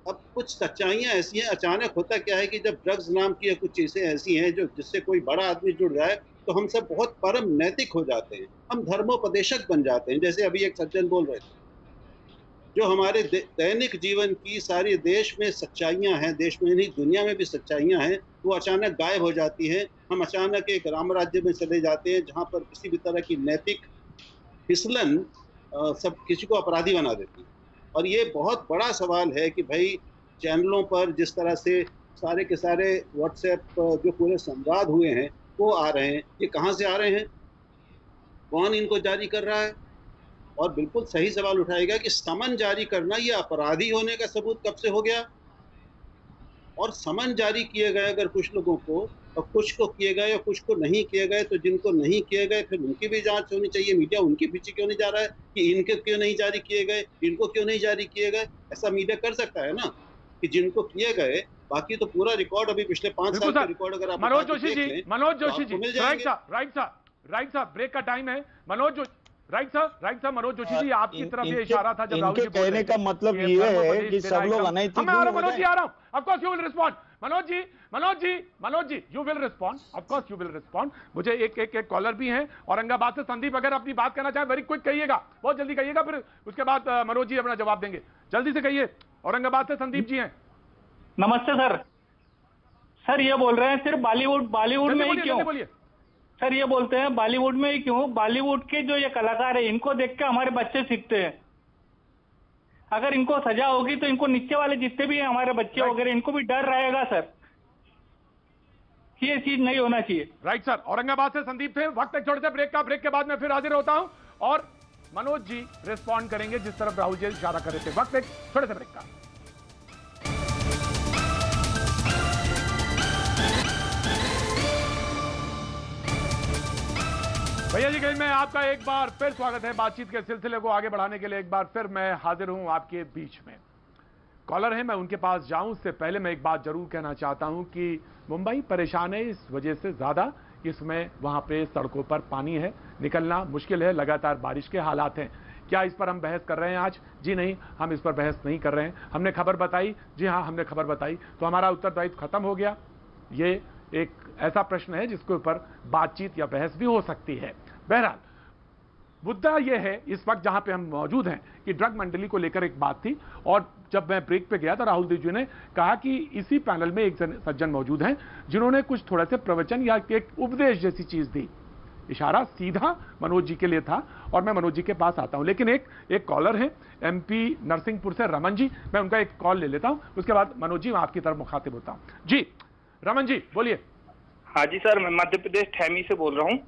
[SPEAKER 12] अब कुछ सच्चाइयाँ ऐसी हैं, अचानक होता क्या है कि जब ड्रग्स नाम की कुछ चीज़ें ऐसी हैं जो जिससे कोई बड़ा आदमी जुड़ जाए तो हम सब बहुत परम नैतिक हो जाते हैं, हम धर्मोपदेशक बन जाते हैं। जैसे अभी एक सज्जन बोल रहे थे, जो हमारे दैनिक जीवन की सारी देश में सच्चाइयाँ हैं, देश में नहीं दुनिया में भी सच्चाइयाँ हैं, वो अचानक गायब हो जाती हैं। हम अचानक एक राम राज्य में चले जाते हैं जहाँ पर किसी भी तरह की नैतिक फिसलन सब किसी को अपराधी बना देती है। और ये बहुत बड़ा सवाल है कि भाई चैनलों पर जिस तरह से सारे के सारे व्हाट्सएप जो पूरे संवाद हुए हैं वो आ रहे हैं, ये कहाँ से आ रहे हैं, कौन इनको जारी कर रहा है? और बिल्कुल सही सवाल उठाएगा कि समन जारी करना ये अपराधी होने का सबूत कब से हो गया? और समन जारी किए गए अगर कुछ लोगों को, और कुछ को किए गए और कुछ को नहीं किए गए, तो जिनको नहीं किए गए फिर उनकी भी जांच होनी चाहिए। मीडिया उनके पीछे क्यों नहीं जा रहा है कि इनके क्यों नहीं जारी किए गए, इनको क्यों नहीं जारी किए गए? ऐसा मीडिया कर सकता है ना कि जिनको किए गए, बाकी तो पूरा रिकॉर्ड अभी पिछले 5 साल का रिकॉर्ड अगर आप
[SPEAKER 1] मनोज जोशी जी, राइट साहब, ब्रेक का टाइम है। मनोज जोशी, राइट सर, मनोज जोशी जी, आपकी तरफ ये इशारा था जब राहुल जी
[SPEAKER 9] कहने का मतलब ये है कि सब लोग अनैतिक।
[SPEAKER 1] मनोज जी आ रहा हूं, of course you will respond. Manoj ji you will respond, of course you will respond. मुझे एक कॉलर भी हैं औरंगाबाद से, संदीप, अगर अपनी बात करना चाहे वेरी क्विक कहिएगा, बहुत जल्दी कहिएगा, फिर उसके बाद मनोज जी अपना जवाब देंगे। जल्दी से कहिए, औरंगाबाद से संदीप जी हैं।
[SPEAKER 13] नमस्ते सर, ये बोल रहे हैं सिर्फ बॉलीवुड में ही क्यों?
[SPEAKER 1] बोलिए
[SPEAKER 13] सर, ये बोलते हैं बॉलीवुड में ही क्यों? बॉलीवुड के जो ये कलाकार है इनको देख के हमारे बच्चे सीखते हैं। अगर इनको सजा होगी तो इनको नीचे वाले जितने भी हैं हमारे बच्चे वगैरह, इनको भी डर रहेगा सर। ये चीज नहीं होना चाहिए।
[SPEAKER 1] राइट सर, औरंगाबाद से संदीप थे। वक्त एक छोटे से ब्रेक का, ब्रेक के बाद मैं फिर हाजिर होता हूं और मनोज जी रिस्पॉन्ड करेंगे जिस तरफ राहुल जी इशारा कर रहे थे। वक्त एक छोटे से ब्रेक का। भैया जी कहीं में आपका एक बार फिर स्वागत है। बातचीत के सिलसिले को आगे बढ़ाने के लिए एक बार फिर मैं हाजिर हूं आपके बीच में। कॉलर है, मैं उनके पास जाऊं उससे पहले मैं एक बात जरूर कहना चाहता हूं कि मुंबई परेशान है इस वजह से ज्यादा इसमें वहां पे सड़कों पर पानी है, निकलना मुश्किल है, लगातार बारिश के हालात हैं। क्या इस पर हम बहस कर रहे हैं आज? जी नहीं, हम इस पर बहस नहीं कर रहे हैं। हमने खबर बताई, जी हाँ हमने खबर बताई, तो हमारा उत्तरदायित्व खत्म हो गया। ये एक ऐसा प्रश्न है जिसके ऊपर बातचीत या बहस भी हो सकती है। बहरहाल मुद्दा यह है इस वक्त जहां पे हम मौजूद हैं कि ड्रग मंडली को लेकर एक बात थी, और जब मैं ब्रेक पे गया तो राहुल देव जी ने कहा कि इसी पैनल में एक सज्जन मौजूद हैं जिन्होंने कुछ थोड़ा से प्रवचन या एक उपदेश जैसी चीज दी। इशारा सीधा मनोज जी के लिए था और मैं मनोज जी के पास आता हूं, लेकिन एक कॉलर है एमपी नरसिंहपुर से रमन जी, मैं उनका एक कॉल ले लेता हूं, उसके बाद मनोज जी मैं आपकी तरफ मुखातिब होता हूं। जी रमन जी बोलिए।
[SPEAKER 14] हाँ जी सर, मैं मध्य प्रदेश ठैमी से बोल रहा हूँ।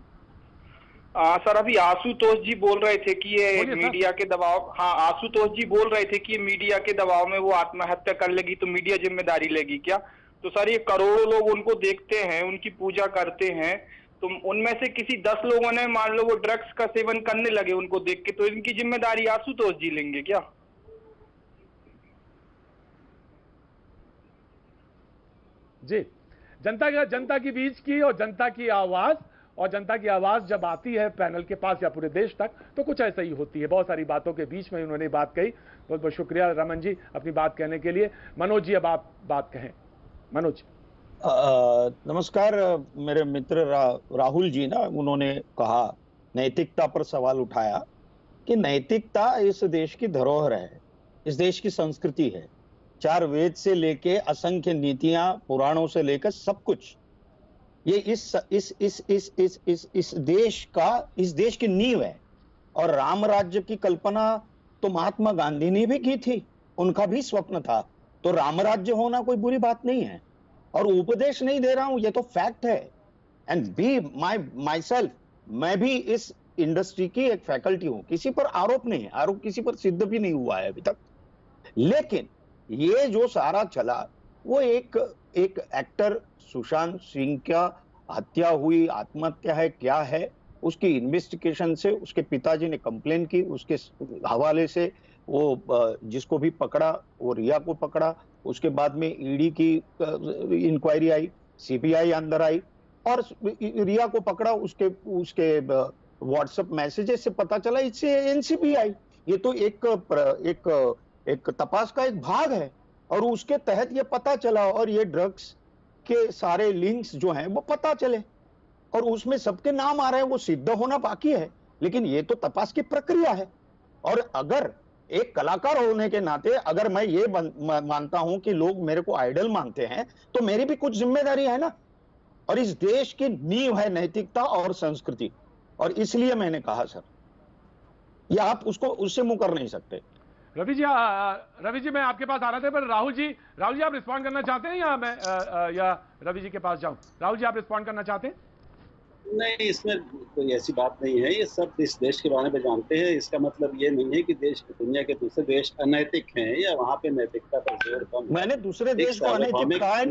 [SPEAKER 14] सर अभी आशुतोष जी बोल रहे थे कि ये मीडिया के दबाव, हाँ आशुतोष जी बोल रहे थे कि मीडिया के दबाव में वो आत्महत्या कर लेगी तो मीडिया जिम्मेदारी लेगी क्या? तो सर ये करोड़ों लोग उनको देखते हैं, उनकी पूजा करते हैं, तो उनमें से किसी 10 लोगों ने मान लो वो ड्रग्स का सेवन करने लगे उनको देख के, तो इनकी जिम्मेदारी आशुतोष जी लेंगे क्या?
[SPEAKER 1] जी, जनता के बीच की और जनता की आवाज और जनता की आवाज जब आती है पैनल के पास या पूरे देश तक तो कुछ ऐसा ही होती है। बहुत सारी बातों के बीच में उन्होंने बात कही। बहुत बहुत शुक्रिया रमन जी अपनी बात कहने के लिए। मनोज जी अब आप बात कहें। मनोज।
[SPEAKER 9] नमस्कार। मेरे मित्र राहुल जी ना, उन्होंने कहा, नैतिकता पर सवाल उठाया कि नैतिकता इस देश की धरोहर है, इस देश की संस्कृति है। 4 वेद से लेके असंख्य नीतियां, पुराणों से लेकर सब कुछ, ये इस देश की नींव है। और राम राज्य की कल्पना तो महात्मा गांधी ने भी की थी, उनका भी स्वप्न था। तो राम राज्य होना कोई बुरी बात नहीं है। और उपदेश नहीं दे रहा हूं, ये तो फैक्ट है। एंड बी माई सेल्फ, मैं भी इस इंडस्ट्री की एक फैकल्टी हूं। किसी पर आरोप नहीं है, आरोप किसी पर सिद्ध भी नहीं हुआ है अभी तक। लेकिन ये जो सारा चला वो एक एक्टर सुशांत सिंह का हत्या हुई, आत्महत्या है, क्या है, उसकी इन्वेस्टिगेशन से उसके पिताजी ने कंप्लेन की, उसके हवाले से वो जिसको भी पकड़ा, वो रिया को पकड़ा। उसके बाद में ईडी की इंक्वायरी आई, सीबीआई अंदर आई और रिया को पकड़ा। उसके व्हाट्सएप मैसेजेस से पता चला इससे एनसीबी आई। ये तो एक तपास का एक भाग है और उसके तहत ये पता चला। और ये ड्रग्स के सारे लिंक्स जो हैं वो पता चले और उसमें सबके नाम आ रहे हैं। वो सिद्ध होना बाकी है, लेकिन ये तो तपास की प्रक्रिया है। और अगर एक कलाकार होने के नाते अगर मैं ये मानता हूं कि लोग मेरे को आइडल मानते हैं तो मेरी भी कुछ जिम्मेदारी है ना। और इस देश की नींव है नैतिकता और संस्कृति, और इसलिए मैंने कहा सर, ये आप उससे मुंह कर नहीं सकते।
[SPEAKER 1] रवि जी मैं आपके पास आ रहा था, पर राहुल जी आप रिस्पॉन्ड करना चाहते हैं या मैं या रवि जी के पास जाऊं? राहुल जी आप रिस्पॉन्ड करना चाहते हैं?
[SPEAKER 12] नहीं, इसमें कोई ऐसी बात नहीं है। ये सब इस देश के बारे में जानते हैं। इसका मतलब ये नहीं है कि दुनिया के दूसरे देश अनैतिक हैं या वहाँ पे नैतिकता पर जोर कम।
[SPEAKER 9] मैंने दूसरे देश को अनैतिक कहा है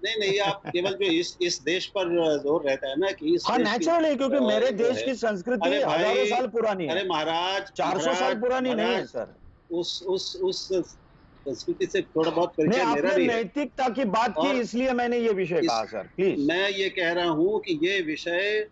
[SPEAKER 12] नहीं, आप केवल जो इस देश पर जोर रहता है ना कि
[SPEAKER 9] हाँ नेचुरली, क्योंकि मेरे देश की संस्कृति हजारों साल पुरानी है।
[SPEAKER 12] अरे महाराज,
[SPEAKER 9] 400 साल पुरानी नहीं है सर।
[SPEAKER 12] उस संस्कृति से थोड़ा बहुत परिचय मेरा भी है।
[SPEAKER 9] नैतिकता की बात की इसलिए मैंने ये विषय कहा सर। प्लीज,
[SPEAKER 12] मैं ये कह रहा हूँ कि ये विषय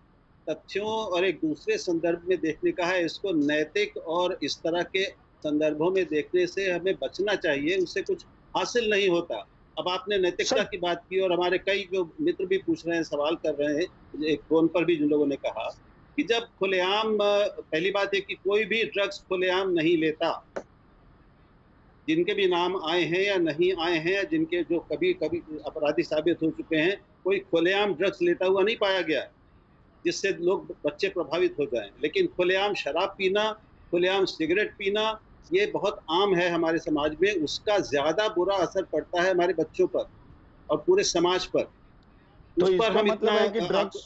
[SPEAKER 12] तथ्यों और एक दूसरे संदर्भ में देखने का है। इसको नैतिक और इस तरह के संदर्भों में देखने से हमें बचना चाहिए, उससे कुछ हासिल नहीं होता। अब आपने नैतिकता की बात की और हमारे कई जो मित्र भी पूछ रहे हैं, सवाल कर रहे हैं, एक फोन पर भी जिन लोगों ने कहा कि जब खुलेआम, पहली बात है कि कोई भी ड्रग्स खुलेआम नहीं लेता। जिनके भी नाम आए हैं या नहीं आए हैं, या जिनके जो कभी अपराधी साबित हो चुके हैं, कोई खुलेआम ड्रग्स लेता हुआ नहीं पाया गया जिससे लोग बच्चे प्रभावित हो जाएं। लेकिन खुलेआम शराब पीना, खुलेआम सिगरेट पीना, ये बहुत आम है हमारे समाज में। उसका ज्यादा बुरा असर पड़ता है हमारे बच्चों पर और पूरे समाज पर।
[SPEAKER 9] तो
[SPEAKER 12] उस पर हम
[SPEAKER 9] मतलब
[SPEAKER 12] इतना
[SPEAKER 9] है कि ड्रग्स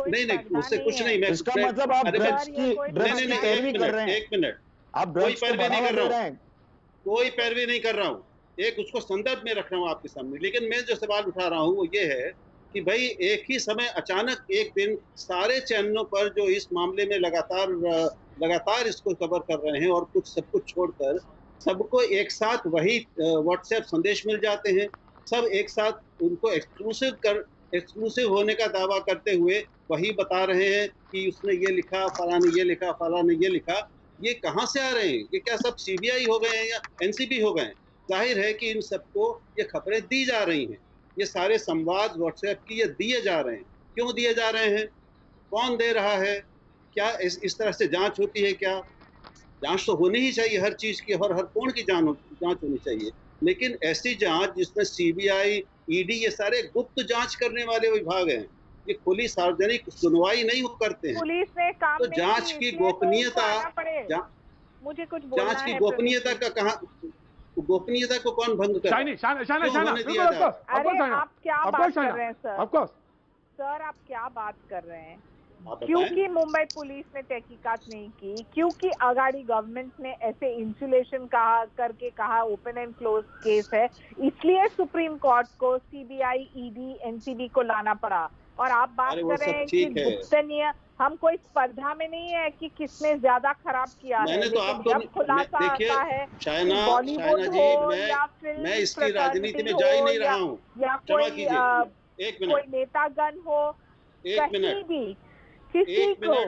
[SPEAKER 12] नहीं, उससे कुछ नहीं। मैं
[SPEAKER 9] इसका मतलब आप ड्रग्स की पैरवी कर रहे हैं।
[SPEAKER 12] एक मिनट,
[SPEAKER 9] आप ड्रग्स को बढ़ावा दे रहे हैं।
[SPEAKER 12] कोई पैरवी नहीं कर रहा हूँ, एक उसको संदर्भ में रख रहा हूँ आपके सामने। लेकिन मैं जो सवाल उठा रहा हूँ वो ये है कि भाई एक ही समय अचानक एक दिन सारे चैनलों पर जो इस मामले में लगातार इसको कवर कर रहे हैं और सब कुछ छोड़कर सबको एक साथ वही व्हाट्सएप संदेश मिल जाते हैं। सब एक साथ उनको एक्सक्लूसिव होने का दावा करते हुए वही बता रहे हैं कि उसने ये लिखा, फलां ने ये लिखा, फलां ने ये लिखा। ये कहाँ से आ रहे हैं? ये क्या सब सीबीआई हो गए हैं या एनसीबी हो गए हैं? जाहिर है कि इन सबको ये खबरें दी जा रही हैं। ये सारे संवाद व्हाट्सएप की ये दिए जा रहे हैं। क्यों दिए जा रहे हैं? कौन दे रहा है? क्या इस तरह से जांच होती है? क्या जांच तो होनी ही चाहिए हर चीज की, हर कोण की जांच होनी चाहिए। लेकिन ऐसी जांच जिसमें सीबीआई, ईडी, ये सारे गुप्त जांच करने वाले विभाग हैं। ये खुली सार्वजनिक सुनवाई नहीं करते हैं।
[SPEAKER 7] पुलिस ने काम
[SPEAKER 12] तो जांच की गोपनीयता,
[SPEAKER 7] मुझे कुछ बोलना
[SPEAKER 12] जांच की गोपनीयता का कहाँ, गोपनीयता को कौन भंग कर?
[SPEAKER 7] अरे आप क्या बात कर रहे हैं सर? सर आप क्या बात कर रहे हैं? क्योंकि मुंबई पुलिस ने तहकीकात नहीं की, क्योंकि अगाड़ी गवर्नमेंट ने ऐसे इंसुलेशन करके कहा ओपन एंड क्लोज केस है, इसलिए सुप्रीम कोर्ट को सीबीआई, ईडी, एनसीबी को लाना पड़ा। और आप बात कर रहे हैं कि गुप्तनीय, हम कोई स्पर्धा में नहीं है कि किसने ज्यादा खराब किया है।
[SPEAKER 12] मैंने तो आपको देखिए चाइना जी, मैं इसकी राजनीति में जा ही नहीं रहा हूँ।
[SPEAKER 7] या कोई नेतागण हो, कहीं भी किसी को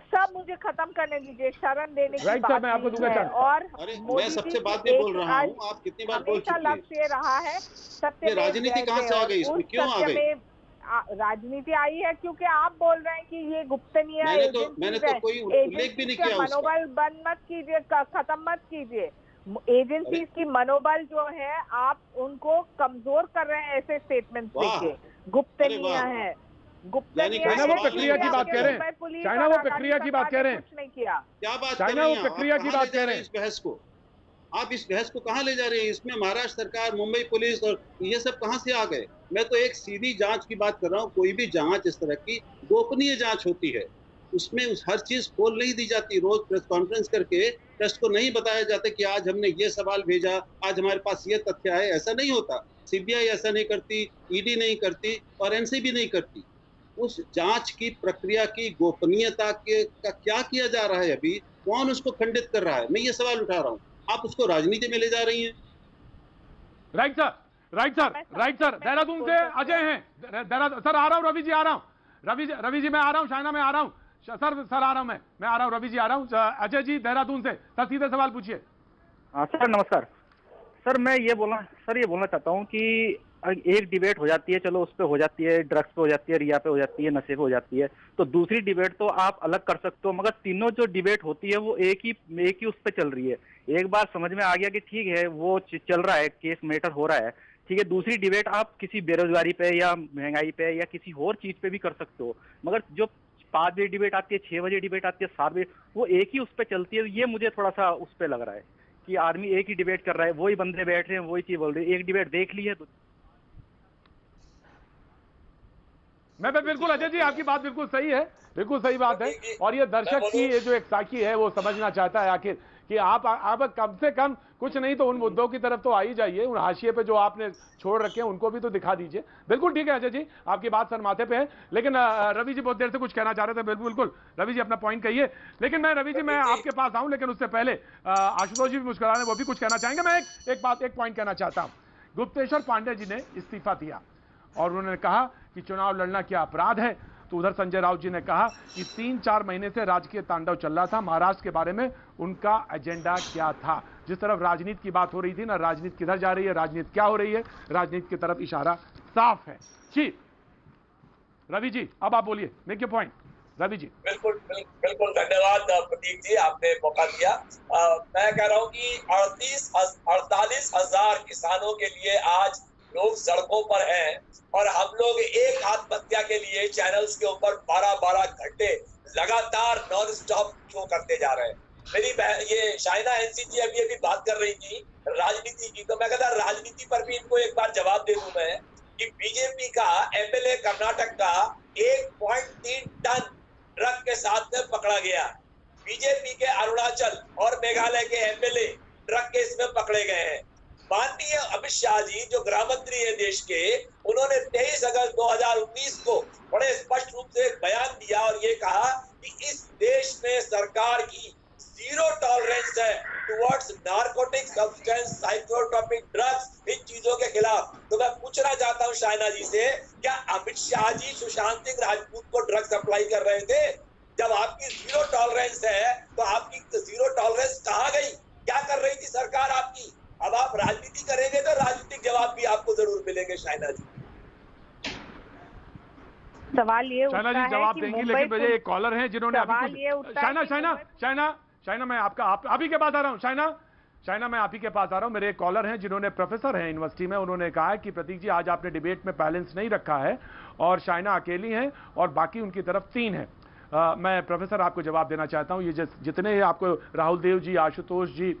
[SPEAKER 7] सब मुझे खत्म करने दीजिए, शरण देने की बात
[SPEAKER 1] मैं आपको दूंगा
[SPEAKER 7] है। और
[SPEAKER 12] मैं सबसे बाद में बोल रहा हूँ, आप कितनी बार बोल चुके हैं।
[SPEAKER 7] लक्ष्य ये रहा है सत्य में
[SPEAKER 12] राजनीति कहाँ से आ गई इसमें, क्यों आ गई
[SPEAKER 7] राजनीति आई है? क्योंकि आप बोल रहे हैं कि ये गुप्तनीय
[SPEAKER 12] मैंने तो कोई उल्लेख भी नहीं किया।
[SPEAKER 7] मनोबल बंद मत कीजिए, खत्म मत कीजिए। एजेंसीज की मनोबल जो है आप उनको कमजोर कर रहे हैं ऐसे स्टेटमेंट देके। गुप्तनीय है,
[SPEAKER 1] चाइना वो प्रक्रिया की बात कह रहे हैं, चाइना वो प्रक्रिया की बात कह रहे हैं,
[SPEAKER 7] कुछ नहीं किया।
[SPEAKER 12] क्या बात
[SPEAKER 1] चाइना वो प्रक्रिया की बात कह रहे हैं।
[SPEAKER 12] इस बहस को आप इस बहस को कहाँ ले जा रहे हैं? इसमें महाराष्ट्र सरकार, मुंबई पुलिस और ये सब कहाँ से आ गए? मैं तो एक सीधी जांच की बात कर रहा हूँ। कोई भी जांच इस तरह की गोपनीय जांच होती है, उसमें हर चीज खोल नहीं दी जाती। रोज प्रेस कॉन्फ्रेंस करके ट्रस्ट को नहीं बताया जाता कि आज हमने ये सवाल भेजा, आज हमारे पास ये तथ्य आए। ऐसा नहीं होता। सीबीआई ऐसा नहीं करती, ईडी नहीं करती और एनसीबी नहीं करती। उस जांच की प्रक्रिया की गोपनीयता का क्या किया जा रहा है? अभी कौन उसको खंडित कर रहा है? मैं ये सवाल उठा रहा हूँ। आप उसको राजनीति में ले जा रही हैं।
[SPEAKER 1] Right sir, right sir, right sir. Dehradun से अजय हैं। सर आ रहा हूँ, रवि जी आ रहा हूँ, रवि जी मैं आ रहा हूँ, चाइना में आ रहा हूँ सर आ रहा हूँ, मैं आ रहा हूँ, रवि जी आ रहा हूँ। अजय जी देहरादून से, सर सीधे सवाल पूछिए।
[SPEAKER 15] हाँ सर नमस्कार। सर मैं ये बोलना चाहता हूँ कि एक डिबेट हो जाती है, चलो उस पे हो जाती है, ड्रग्स पे हो जाती है, रिया पे हो जाती है, नशे पे हो जाती है, तो दूसरी डिबेट तो आप अलग कर सकते हो, मगर तीनों जो डिबेट होती है वो एक ही उस पे चल रही है। एक बार समझ में आ गया कि ठीक है वो चल रहा है, केस मैटर हो रहा है, ठीक है। दूसरी डिबेट आप किसी बेरोजगारी पे या महंगाई पे या किसी और चीज पे भी कर सकते हो, मगर जो 5 बजे डिबेट आती है, 6 बजे डिबेट आती है, 7 बजे, वो एक ही उस पे चलती है। ये मुझे थोड़ा सा उस पे लग रहा है कि आदमी एक ही डिबेट कर रहा है, वही बंदे बैठ रहे हैं, वही चीज बोल रहे हैं। एक डिबेट देख ली है तो
[SPEAKER 1] मैं बिल्कुल अजय जी आपकी बात बिल्कुल सही है, बिल्कुल सही बात है। और ये दर्शक की ये जो एक साखी है वो समझना चाहता है आखिर कि आप कम से कम कुछ नहीं तो उन मुद्दों की तरफ तो आ ही जाइए, उन हाशिए पे जो आपने छोड़ रखे हैं उनको भी तो दिखा दीजिए। बिल्कुल ठीक है अजय जी, आपकी बात सर माथे पे है। लेकिन रवि जी बहुत देर से कुछ कहना चाह रहे थे। बिल्कुल रवि जी अपना पॉइंट कहिए। लेकिन रवि जी मैं आपके पास आऊं, लेकिन उससे पहले आशुतोष जी भी मुस्कुरा रहे हैं, वो भी कुछ कहना चाहेंगे। मैं एक पॉइंट कहना चाहता हूं। गुप्तेश्वर पांडे जी ने इस्तीफा दिया और उन्होंने कहा कि चुनाव लड़ना क्या अपराध है। तो उधर संजय राउत जी ने कहा कि 3-4 महीने से राजकीय तांडव चल रहा था, महाराष्ट्र के बारे में उनका एजेंडा क्या था। जिस तरफ राजनीति की बात हो रही थी ना, राजनीति किधर जा रही है, राजनीति क्या हो रही है, राजनीति की तरफ इशारा साफ है। जी रवि जी अब आप बोलिए, make your point. Ravi ji
[SPEAKER 6] बिल्कुल धन्यवाद प्रतीक जी, आपने मौका दिया। मैं कह रहा हूं कि 48,000 किसानों के लिए आज लोग सड़कों पर हैं और हम लोग एक आत्महत्या के लिए चैनल्स के ऊपर 12-12 घंटे लगातार नॉन स्टॉप शो करते जा रहे हैं। मेरी ये शाइना एनसी जी अभी बात कर रही थी राजनीति की, तो मैं कहता राजनीति पर भी इनको एक बार जवाब दे दूं मैं कि बीजेपी का एमएलए कर्नाटक का 1.3 टन ड्रग के साथ में पकड़ा गया। बीजेपी के अरुणाचल और मेघालय के एमएलए ड्रग केस में पकड़े गए हैं। माननीय अमित शाह जी जो गृह मंत्री है देश के, उन्होंने 23 अगस्त 2019 को बड़े स्पष्ट रूप से एक बयान दिया और ये कहा कि इस देश में सरकार की 0 टॉलरेंस है towards narcotic substance, psychotropic drugs, इन चीजों के खिलाफ। तो मैं पूछना चाहता हूँ शाइना जी से, क्या अमित शाह जी सुशांत सिंह राजपूत को ड्रग सप्लाई कर रहे थे? जब आपकी 0 टॉलरेंस है तो आपकी 0 टॉलरेंस कहाँ गई? क्या कर रही थी सरकार आपकी? अब आप राजनीति करेंगे तो राजनीतिक जवाब भी आपको जरूर मिलेंगे शाइना जी।
[SPEAKER 7] सवाल ये उठता है
[SPEAKER 1] जवाब देंगी, लेकिन मुझे एक कॉलर हैं जिन्होंने शाइना मैं आप ही के पास आ रहा हूँ। शाइना मैं आप ही के पास आ रहा हूँ। मेरे एक कॉलर हैं जिन्होंने प्रोफेसर हैं यूनिवर्सिटी में, उन्होंने कहा है कि प्रतीक जी आज आपने डिबेट में बैलेंस नहीं रखा है और शाइना अकेली हैं और बाकी उनकी तरफ 3 हैं। मैं प्रोफेसर आपको जवाब देना चाहता हूं। ये जितने आपको राहुल देव जी, आशुतोष जी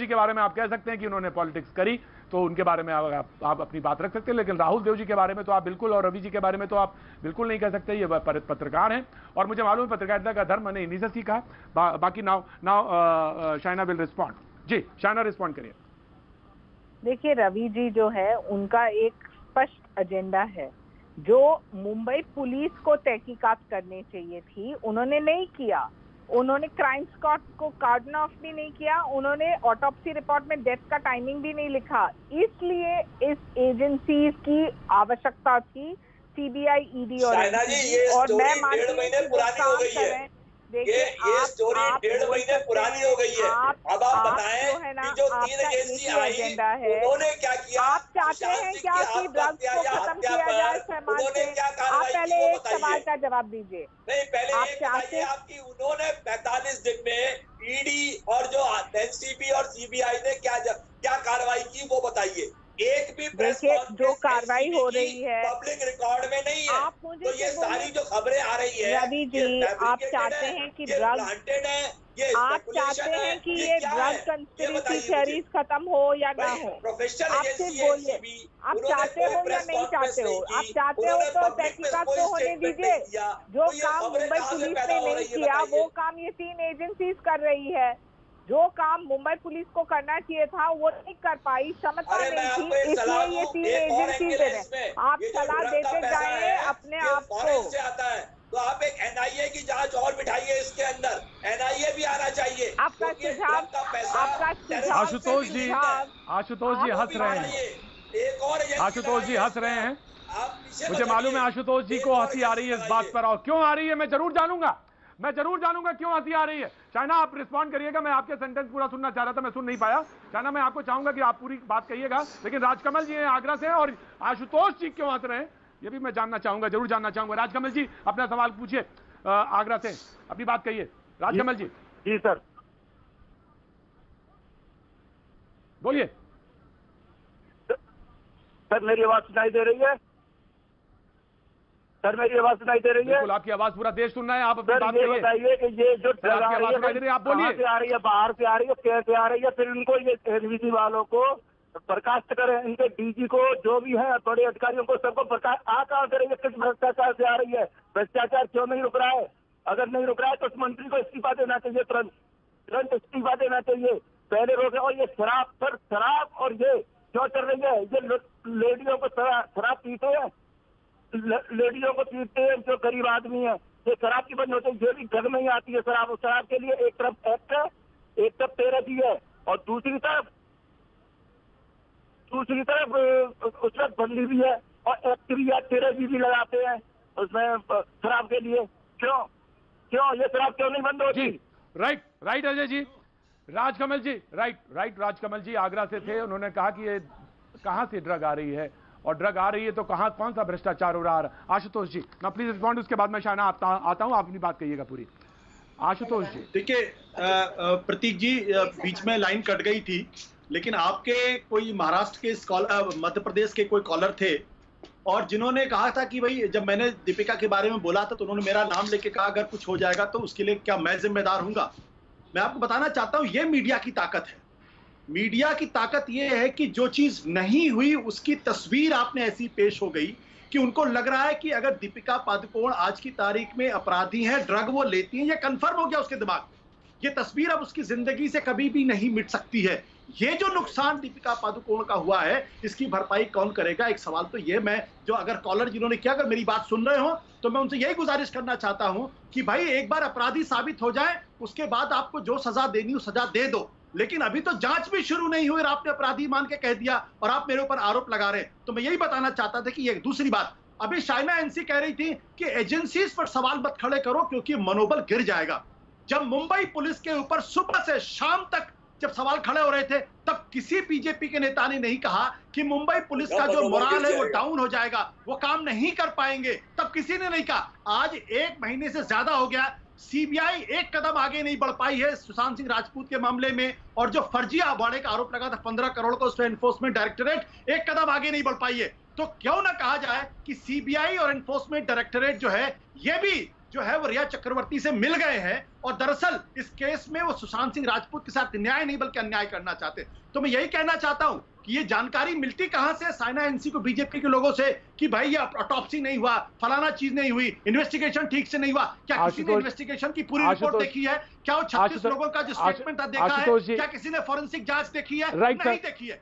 [SPEAKER 1] के बारे में आप कह सकते हैं कि उन्होंने पॉलिटिक्स करी, तो उनके बारे में आप अपनी बात रख सकते हैं, लेकिन राहुल देव जी के बारे में तो आप बिल्कुल, और रवि जी के बारे में तो आप बिल्कुल नहीं कह सकते। ये पत्रकार हैं और मुझे मालूम है पत्रकारिता का धर्म मैंने इन्हीं से सीखा। बाकी नाउ शाइना विल रिस्पॉन्ड। जी शाइना रिस्पॉन्ड करिए।
[SPEAKER 7] देखिए रवि जी जो है उनका एक स्पष्ट एजेंडा है जो मुंबई पुलिस को तहकीकात करनी चाहिए थी, उन्होंने नहीं किया। उन्होंने क्राइम स्क्वाड को कार्डन ऑफ भी नहीं किया, उन्होंने ऑटोप्सी रिपोर्ट में डेथ का टाइमिंग भी नहीं लिखा। इसलिए इस एजेंसी की आवश्यकता थी सीबीआई, ईडी और
[SPEAKER 6] शायना जी, ये
[SPEAKER 7] और मैं
[SPEAKER 6] स्टोरी
[SPEAKER 7] मानती
[SPEAKER 6] 1.5
[SPEAKER 7] हूँ
[SPEAKER 6] महीने
[SPEAKER 7] कि वो
[SPEAKER 6] पुरानी हो
[SPEAKER 7] काम
[SPEAKER 6] गई
[SPEAKER 7] कर रहे
[SPEAKER 6] है।
[SPEAKER 7] हैं। देखिए
[SPEAKER 6] ये स्टोरी 1.5 महीने पुरानी हो गई है। अब आप बताएं कि जो 3 एजेंसी आई उन्होंने क्या किया?
[SPEAKER 7] आप चाहते हैं क्या कि ड्रग्स को खत्म किया जाए समाज से? आप पहले एक सवाल का जवाब दीजिए।
[SPEAKER 6] नहीं, पहले
[SPEAKER 7] आप
[SPEAKER 6] एक
[SPEAKER 7] चाहते
[SPEAKER 6] बताइए आपकी उन्होंने 45 दिन में ईडी और जो एनसीबी और सीबीआई ने क्या कार्रवाई की वो बताइए। एक भी
[SPEAKER 7] देखिए जो कार्रवाई हो रही है
[SPEAKER 6] पब्लिक रिकॉर्ड में नहीं है।
[SPEAKER 7] आप मुझे
[SPEAKER 6] तो ये सारी जो खबरें आ रही है
[SPEAKER 7] रवि जी, आप चाहते हैं कि ड्रग आप चाहते हैं कि ये ड्रग कंस्पिरेसी थ्योरीज खत्म हो या ना हो? आप सिर्फ बोलिए, आप चाहते हो या नहीं चाहते हो? आप चाहते हो तो तहकीकात तो होने दीजिए। जो काम मुंबई पुलिस ने नहीं किया वो काम ये 3 एजेंसीज कर रही है। जो काम मुंबई पुलिस को करना चाहिए था वो नहीं कर पाई, क्षमता नहीं थी, इसलिए ये 3 एजेंसीज हैं। आप सलाह देते जाए अपने आप को।
[SPEAKER 6] तो आप एक एनआईए की जांच और बिठाइए इसके अंदर, एनआईए भी आना चाहिए।
[SPEAKER 7] आपका सुझाव
[SPEAKER 1] आशुतोष जी हंस रहे हैं।
[SPEAKER 6] एक और
[SPEAKER 1] आशुतोष जी हंस रहे हैं। मुझे मालूम है आशुतोष जी को हंसी आ रही है इस बात पर, और क्यों आ रही है मैं जरूर जानूंगा क्यों हंसी आ रही है। शायना आप रिस्पॉन्ड करिएगा, मैं आपके सेंटेंस पूरा सुनना चाह रहा था, मैं सुन नहीं पाया। शायना मैं आपको चाहूंगा कि आप पूरी बात कहिएगा, लेकिन राजकमल जी हैं आगरा से और आशुतोष जी क्यों हंस रहे हैं ये भी मैं जानना चाहूंगा, जरूर जानना चाहूंगा। राजकमल जी अपना सवाल पूछिए आगरा से, अपनी बात कहिए राजकमल जी।
[SPEAKER 16] जी सर,
[SPEAKER 1] बोलिए
[SPEAKER 16] सर। मेरी आवाज सुनाई दे रही है? सर मेरी आवाज सुनाई दे रही है?
[SPEAKER 1] बिल्कुल, आपकी आवाज पूरा देश सुन रहा है। आप अपनी बात
[SPEAKER 16] कहिए। बताइए कि ये जो ड्रग आ रही है
[SPEAKER 1] आप बोलिए,
[SPEAKER 16] से आ रही है, बाहर से आ रही है, कैसे आ रही है? फिर इनको ये एनवीसी वालों को बर्खास्त करें, इनके डीजी को, जो भी है बड़े अधिकारियों को, सबको बर्खास्त कहाँ से रही है? किस भ्रष्टाचार से आ रही है? भ्रष्टाचार क्यों नहीं रुक रहा है? अगर नहीं रुक रहा है तो उस मंत्री को इस्तीफा देना चाहिए, तुरंत इस्तीफा देना चाहिए। पहले रोके। और ये शराब और ये क्यों चल रही है? ये लेडियों को शराब पीते हैं, लेडियों को पीते हैं जो गरीब आदमी है। ये शराब की बंद होती है, ये भी ड्रग में ही आती है शराब। शराब के लिए एक तरफ एक्ट है, एक तरफ 13 जी है, और दूसरी तरफ उसमें बंदी भी है और एक्ट भी है, 13 जी भी लगाते हैं उसमें शराब के लिए। क्यों ये शराब क्यों नहीं बंद होती?
[SPEAKER 1] राइट अजय जी। राजकमल जी राइट राजकमल जी आगरा से थे, उन्होंने कहा कि ये कहां से ड्रग आ रही है, और ड्रग आ रही है तो कहां कौन सा भ्रष्टाचार हो रहा है। आशुतोष जी ना प्लीज रिस्पॉन्ड, उसके बाद मैं शायना आता हूं, आप अपनी बात कहिएगा पूरी। आशुतोष जी।
[SPEAKER 11] देखिए प्रतीक जी, बीच में लाइन कट गई थी, लेकिन आपके कोई महाराष्ट्र के मध्य प्रदेश के कोई कॉलर थे और जिन्होंने कहा था कि भाई जब मैंने दीपिका के बारे में बोला था तो उन्होंने मेरा नाम लेके कहा अगर कुछ हो जाएगा तो उसके लिए क्या मैं जिम्मेदार हूंगा। मैं आपको बताना चाहता हूं ये मीडिया की ताकत है। मीडिया की ताकत यह है कि जो चीज नहीं हुई उसकी तस्वीर आपने ऐसी पेश हो गई कि उनको लग रहा है कि अगर दीपिका पादुकोण आज की तारीख में अपराधी है, ड्रग वो लेती हैं, ये कंफर्म हो गया उसके दिमाग में। ये तस्वीर अब उसकी जिंदगी से कभी भी नहीं मिट सकती है। ये जो नुकसान दीपिका पादुकोण का हुआ है इसकी भरपाई कौन करेगा? एक सवाल तो ये मैं जो अगर कॉलर जिन्होंने किया अगर मेरी बात सुन रहे हो तो मैं उनसे यही गुजारिश करना चाहता हूं कि भाई एक बार अपराधी साबित हो जाए उसके बाद आपको जो सजा देनी हो सजा दे दो, लेकिन अभी तो जांच भी शुरू नहीं हुई और आपने अपराधी मान के कह दिया और आप मेरे ऊपर आरोप लगा रहे हैं। तो मैं यही बताना चाहता था कि ये दूसरी बात, अभी शाइना एनसी कह रही थी कि एजेंसीज पर सवाल मत खड़े करो क्योंकि मनोबल गिर जाएगा। जब मुंबई पुलिस के ऊपर सुबह से शाम तक जब सवाल खड़े हो रहे थे तब किसी बीजेपी के नेता ने नहीं कहा कि मुंबई पुलिस का जो मोराल है वो डाउन हो जाएगा, वो काम नहीं कर पाएंगे, तब किसी ने नहीं कहा। आज 1 महीने से ज्यादा हो गया, सीबीआई एक कदम आगे नहीं बढ़ पाई है सुशांत सिंह राजपूत के मामले में, और जो फर्जी आवाड़े का आरोप लगा था 15 करोड़ का, उस पर एनफोर्समेंट डायरेक्टरेट एक कदम आगे नहीं बढ़ पाई है। तो क्यों ना कहा जाए कि सीबीआई और एनफोर्समेंट डायरेक्टरेट जो है ये भी जो है वो रिया चक्रवर्ती से मिल गए हैं और दरअसल इस केस में वो सुशांत सिंह राजपूत के साथ न्याय नहीं बल्कि अन्याय करना चाहते। तो मैं यही कहना चाहता हूं कि ये जानकारी मिलती कहां से साइना एनसी को बीजेपी के लोगों से कि भाई ये ऑटोप्सी नहीं हुआ, फलाना चीज नहीं हुई, इन्वेस्टिगेशन ठीक से नहीं हुआ। क्या किसी ने इन्वेस्टिगेशन की पूरी रिपोर्ट देखी है? क्या वो 36 लोगों का जो स्टेटमेंट देखा है? क्या किसी ने फॉरेंसिक जांच देखी है? नहीं देखी है।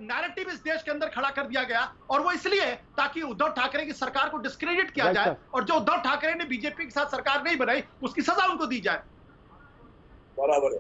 [SPEAKER 11] नैरेटिव इस देश के अंदर खड़ा कर दिया गया और वो इसलिए ताकि उद्धव ठाकरे की सरकार को डिस्क्रेडिट किया जाए और जो उद्धव ठाकरे ने बीजेपी के साथ सरकार नहीं बनाई उसकी सजा उनको दी जाए।
[SPEAKER 6] बराबर है।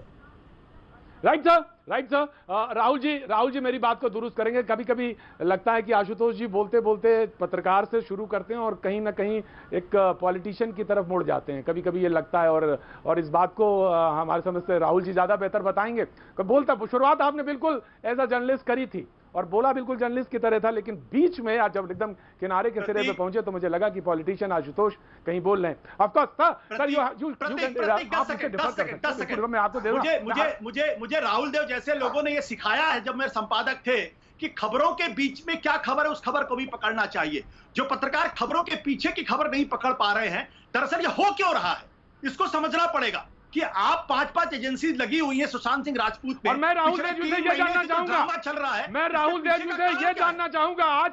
[SPEAKER 1] Right sir, right sir. Rahul ji मेरी बात को दुरुस्त करेंगे। कभी कभी लगता है कि आशुतोष जी बोलते बोलते पत्रकार से शुरू करते हैं और कहीं ना कहीं एक पॉलिटिशियन की तरफ मुड़ जाते हैं, कभी कभी ये लगता है। और इस बात को हमारे समझ से राहुल जी ज्यादा बेहतर बताएंगे। बोलता शुरुआत आपने बिल्कुल एज अ जर्नलिस्ट करी थी और बोला बिल्कुल जर्नलिस्ट की तरह था, लेकिन बीच में आज जब एकदम किनारे के सिरे पे पहुंचे तो मुझे लगा कि पॉलिटिशियन आशुतोष कहीं बोल रहे हैं। ऑफ कोर्स सर मैं आपको दे
[SPEAKER 11] मुझे राहुल देव जैसे लोगों ने ये सिखाया है जब मेरे संपादक थे कि खबरों के बीच में क्या खबर है उस खबर को भी पकड़ना चाहिए। जो पत्रकार खबरों के पीछे की खबर नहीं पकड़ पा रहे हैं, दरअसल ये हो क्यों रहा है इसको समझना पड़ेगा कि आप 5-5 एजेंसी लगी हुई है सुशांत सिंह राजपूत पे।
[SPEAKER 1] और मैं राहुल देव जी से ये जानना चाहूंगा,
[SPEAKER 11] चल रहा है,
[SPEAKER 1] मैं राहुल देव जी से ये जानना चाहूंगा आज,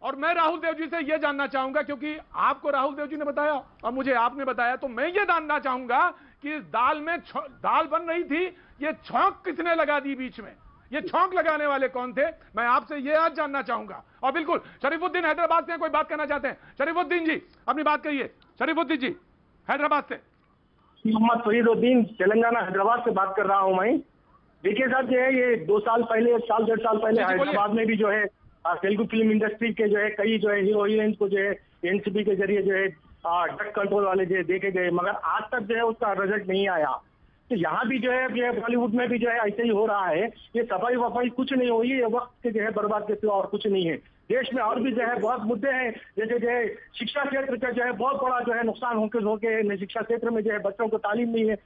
[SPEAKER 1] और मैं राहुल देव जी से ये जानना चाहूंगा क्योंकि आपको राहुल देव जी ने बताया और मुझे आपने बताया, तो मैं ये जानना चाहूंगा कि इस दाल में दाल बन रही थी, ये छौंक किसने लगा दी बीच में, ये छौंक लगाने वाले कौन थे, मैं आपसे ये आज जानना चाहूंगा। और बिल्कुल शरीफुद्दीन हैदराबाद से कोई बात करना चाहते हैं, शरीफुद्दीन जी अपनी बात कहिए। शरीफुद्दीन जी हैदराबाद से।
[SPEAKER 16] मोहम्मद फरीदुद्दीन, तेलंगाना हैदराबाद से बात कर रहा हूं मैं। देखिए साहब, जो है ये 2 साल पहले, 1-1.5 साल पहले हैदराबाद में भी जो है तेलुगु फिल्म इंडस्ट्री के जो है कई जो है हीरो हीरोइंस को जो है एनसीबी के जरिए जो है ड्रग कंट्रोल वाले जो देखे गए, मगर आज तक जो है उसका रिजल्ट नहीं आया। तो यहाँ भी जो है बॉलीवुड में भी जो है ऐसे ही हो रहा है। ये सफाई वफाई कुछ नहीं हुई, ये वक्त के जो है बर्बाद के सिवा और कुछ नहीं है। देश में और भी जो है बहुत मुद्दे हैं, जैसे जो है शिक्षा क्षेत्र का जो है बहुत बड़ा जो है नुकसान होके शिक्षा क्षेत्र में जो है बच्चों को तालीम नहीं है।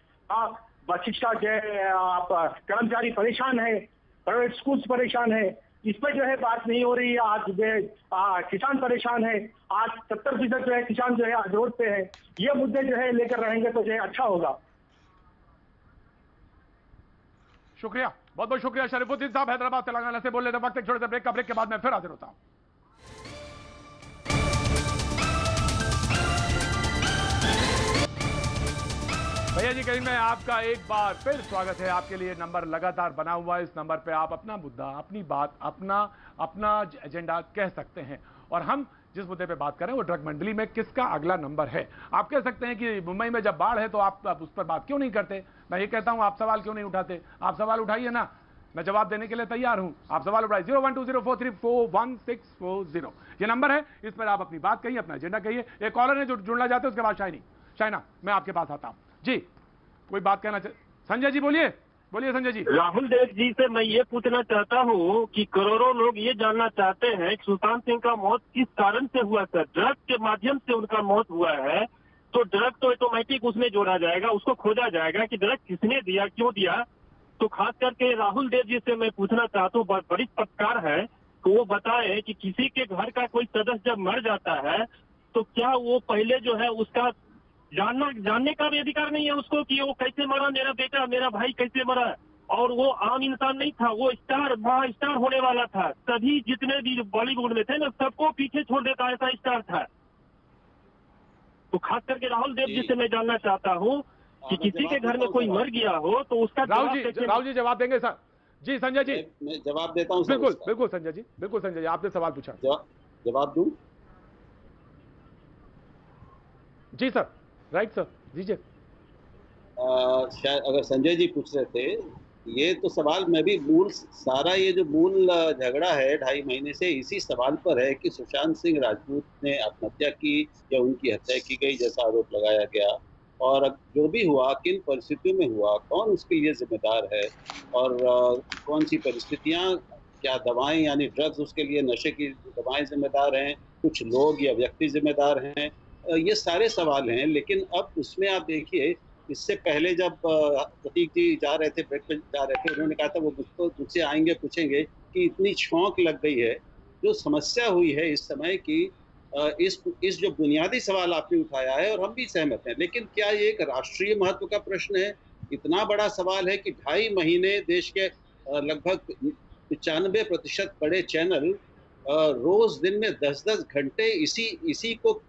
[SPEAKER 16] शिक्षा जो है आप कर्मचारी परेशान है, प्राइवेट स्कूल्स परेशान है, इस पर जो है बात नहीं हो रही है। आज जो है किसान परेशान है, आज 70% जो है किसान जो है आज रोड पे है। ये मुद्दे जो है लेकर रहेंगे तो जो है अच्छा होगा।
[SPEAKER 1] शुक्रिया, बहुत बहुत शुक्रिया शरीफुद्दीन साहब हैदराबाद तेलंगाना से बोल रहे थे। वक्त एक छोटे से ब्रेक का, ब्रेक के बाद मैं फिर हाजिर होता हूं। भैया जी कहीं में आपका एक बार फिर स्वागत है। आपके लिए नंबर लगातार बना हुआ है। इस नंबर पे आप अपना मुद्दा, अपनी बात, अपना एजेंडा कह सकते हैं। और हम जिस मुद्दे पे बात करें वो ड्रग मंडली में किसका अगला नंबर है। आप कह सकते हैं कि मुंबई में जब बाढ़ है तो आप उस पर बात क्यों नहीं करते। मैं ये कहता हूं आप सवाल क्यों नहीं उठाते। आप सवाल उठाइए ना, मैं जवाब देने के लिए तैयार हूं। आप सवाल उठाइए 0120434164 ये नंबर है। इस पर आप अपनी बात कहिए, अपना एजेंडा कहिए। एक कॉलर है जो जुड़ना चाहते हैं, उसके बाद शाइना मैं आपके पास आता हूं जी। कोई बात कहना चाहिए? संजय जी बोलिए संजय जी।
[SPEAKER 17] राहुल देव जी से मैं ये पूछना चाहता हूँ कि करोड़ों लोग ये जानना चाहते हैं कि सुशांत सिंह का मौत किस कारण से हुआ सर। ड्रग के माध्यम से उनका मौत हुआ है तो ड्रग तो ऑटोमेटिक उसमें जोड़ा जाएगा, उसको खोजा जाएगा कि ड्रग किसने दिया, क्यों दिया। तो खास करके राहुल देव जी से मैं पूछना चाहता हूँ, वरिष्ठ पत्रकार है, तो वो बताए कि किसी के घर का कोई सदस्य जब मर जाता है तो क्या वो पहले जो है उसका जानने का भी अधिकार नहीं है उसको कि वो कैसे मरा, मेरा बेटा, मेरा भाई कैसे मरा। और वो आम इंसान नहीं था, वो स्टार होने वाला था। सभी जितने भी बॉलीवुड में थे ना, सबको पीछे छोड़ देता ऐसा स्टार था। तो खास करके राहुल देव जी से मैं जानना चाहता हूँ कि किसी के घर में कोई मर गया हो तो उसका
[SPEAKER 1] राहुल जी जवाब देंगे सर। जी संजय जी
[SPEAKER 12] मैं जवाब देता हूँ।
[SPEAKER 1] बिल्कुल संजय जी, आपने सवाल पूछा,
[SPEAKER 12] जवाब दूं?
[SPEAKER 1] जी सर, राइट सर, दीजिए।
[SPEAKER 12] शायद अगर संजय जी पूछ रहे थे ये तो सवाल मैं भी सारा ये जो मूल झगड़ा है 2.5 महीने से इसी सवाल पर है कि सुशांत सिंह राजपूत ने आत्महत्या की या उनकी हत्या की गई जैसा आरोप लगाया गया, और जो भी हुआ किन परिस्थितियों में हुआ, कौन उसके लिए जिम्मेदार है, और कौन सी परिस्थितियां, क्या दवाएं यानी ड्रग्स उसके लिए, नशे की दवाएं जिम्मेदार हैं, कुछ लोग या व्यक्ति जिम्मेदार हैं, ये सारे सवाल हैं। लेकिन अब उसमें आप देखिए, इससे पहले जब प्रतीक जी जा रहे थे, ब्रेक पे जा रहे थे, उन्होंने कहा था वो मुझसे आएंगे पूछेंगे कि इतनी छौंक लग गई है। जो समस्या हुई है इस समय की, इस जो बुनियादी सवाल आपने उठाया है और हम भी सहमत हैं, लेकिन क्या ये एक राष्ट्रीय महत्व का प्रश्न है? इतना बड़ा सवाल है कि 2.5 महीने देश के लगभग 95% बड़े चैनल रोज दिन में 10-10 घंटे इसी को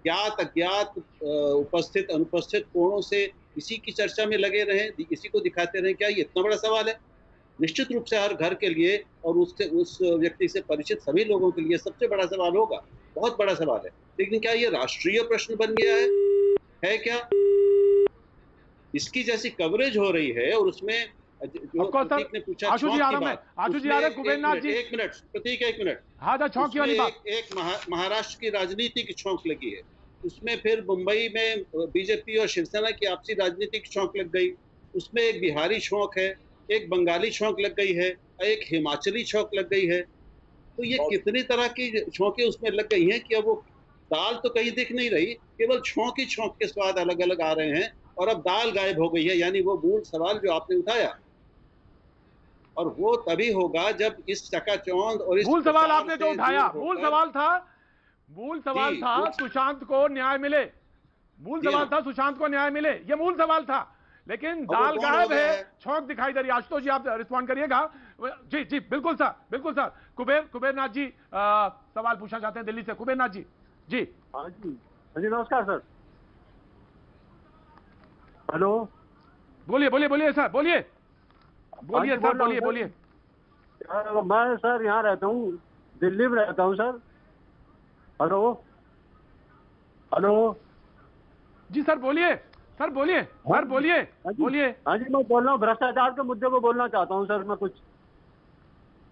[SPEAKER 12] ज्ञात अज्ञात उपस्थित अनुपस्थित कोणों से इसी की चर्चा में लगे रहें, इसी को दिखाते रहें। क्या ये इतना बड़ा सवाल है? निश्चित रूप से हर घर के लिए और उस व्यक्ति से परिचित सभी लोगों के लिए सबसे बड़ा सवाल होगा, बहुत बड़ा सवाल है। लेकिन क्या ये राष्ट्रीय प्रश्न बन गया है क्या? इसकी जैसी कवरेज हो रही है और उसमें जो प्रतीक ने पूछा
[SPEAKER 1] आशु जी आ रहा है, आशु जी आ रहे, कुबेरनाथ जी
[SPEAKER 12] एक मिनट प्रतीक, एक मिनट।
[SPEAKER 1] हाँ जा छौंकी वाली बात,
[SPEAKER 12] एक महाराष्ट्र की राजनीति की छौंक लगी है, उसमें फिर मुंबई में बीजेपी और शिवसेना की आपसी राजनीति की छौंक लग गई, उसमें एक बिहारी छौंक है, एक बंगाली छौंक लग गई है, एक हिमाचली छौंक लग गई है। तो ये कितनी तरह की छौंकें उसमें लग गई हैं कि अब वो दाल तो कहीं दिख नहीं रही, केवल छौंक ही छौंक के स्वाद अलग अलग आ रहे हैं और अब दाल गायब हो गई है। यानी वो मूल सवाल जो आपने उठाया, और वो तभी होगा जब इस चकाचौंध और इस
[SPEAKER 1] मूल सवाल आपने जो उठाया, मूल सवाल था सुशांत को न्याय मिले, मूल सवाल था सुशांत को न्याय मिले, ये मूल सवाल था। लेकिन दाल गायब है, छौंक दिखाई दे रही है। आशुतोष जी आप रिस्पॉन्ड करिएगा। जी जी बिल्कुल सर, बिल्कुल सर। कुबेरनाथ जी सवाल पूछना चाहते हैं दिल्ली से, कुबेरनाथ जी। जी
[SPEAKER 18] हाँ जी नमस्कार सर। हेलो,
[SPEAKER 1] बोलिए सर, बोलिए सर, बोलिए।
[SPEAKER 18] मैं सर यहाँ रहता हूँ, दिल्ली में रहता हूँ सर। हेलो
[SPEAKER 1] जी सर, बोलिए।
[SPEAKER 18] हाँ जी, मैं बोल रहा हूँ, भ्रष्टाचार के मुद्दे को बोलना चाहता हूँ सर मैं कुछ।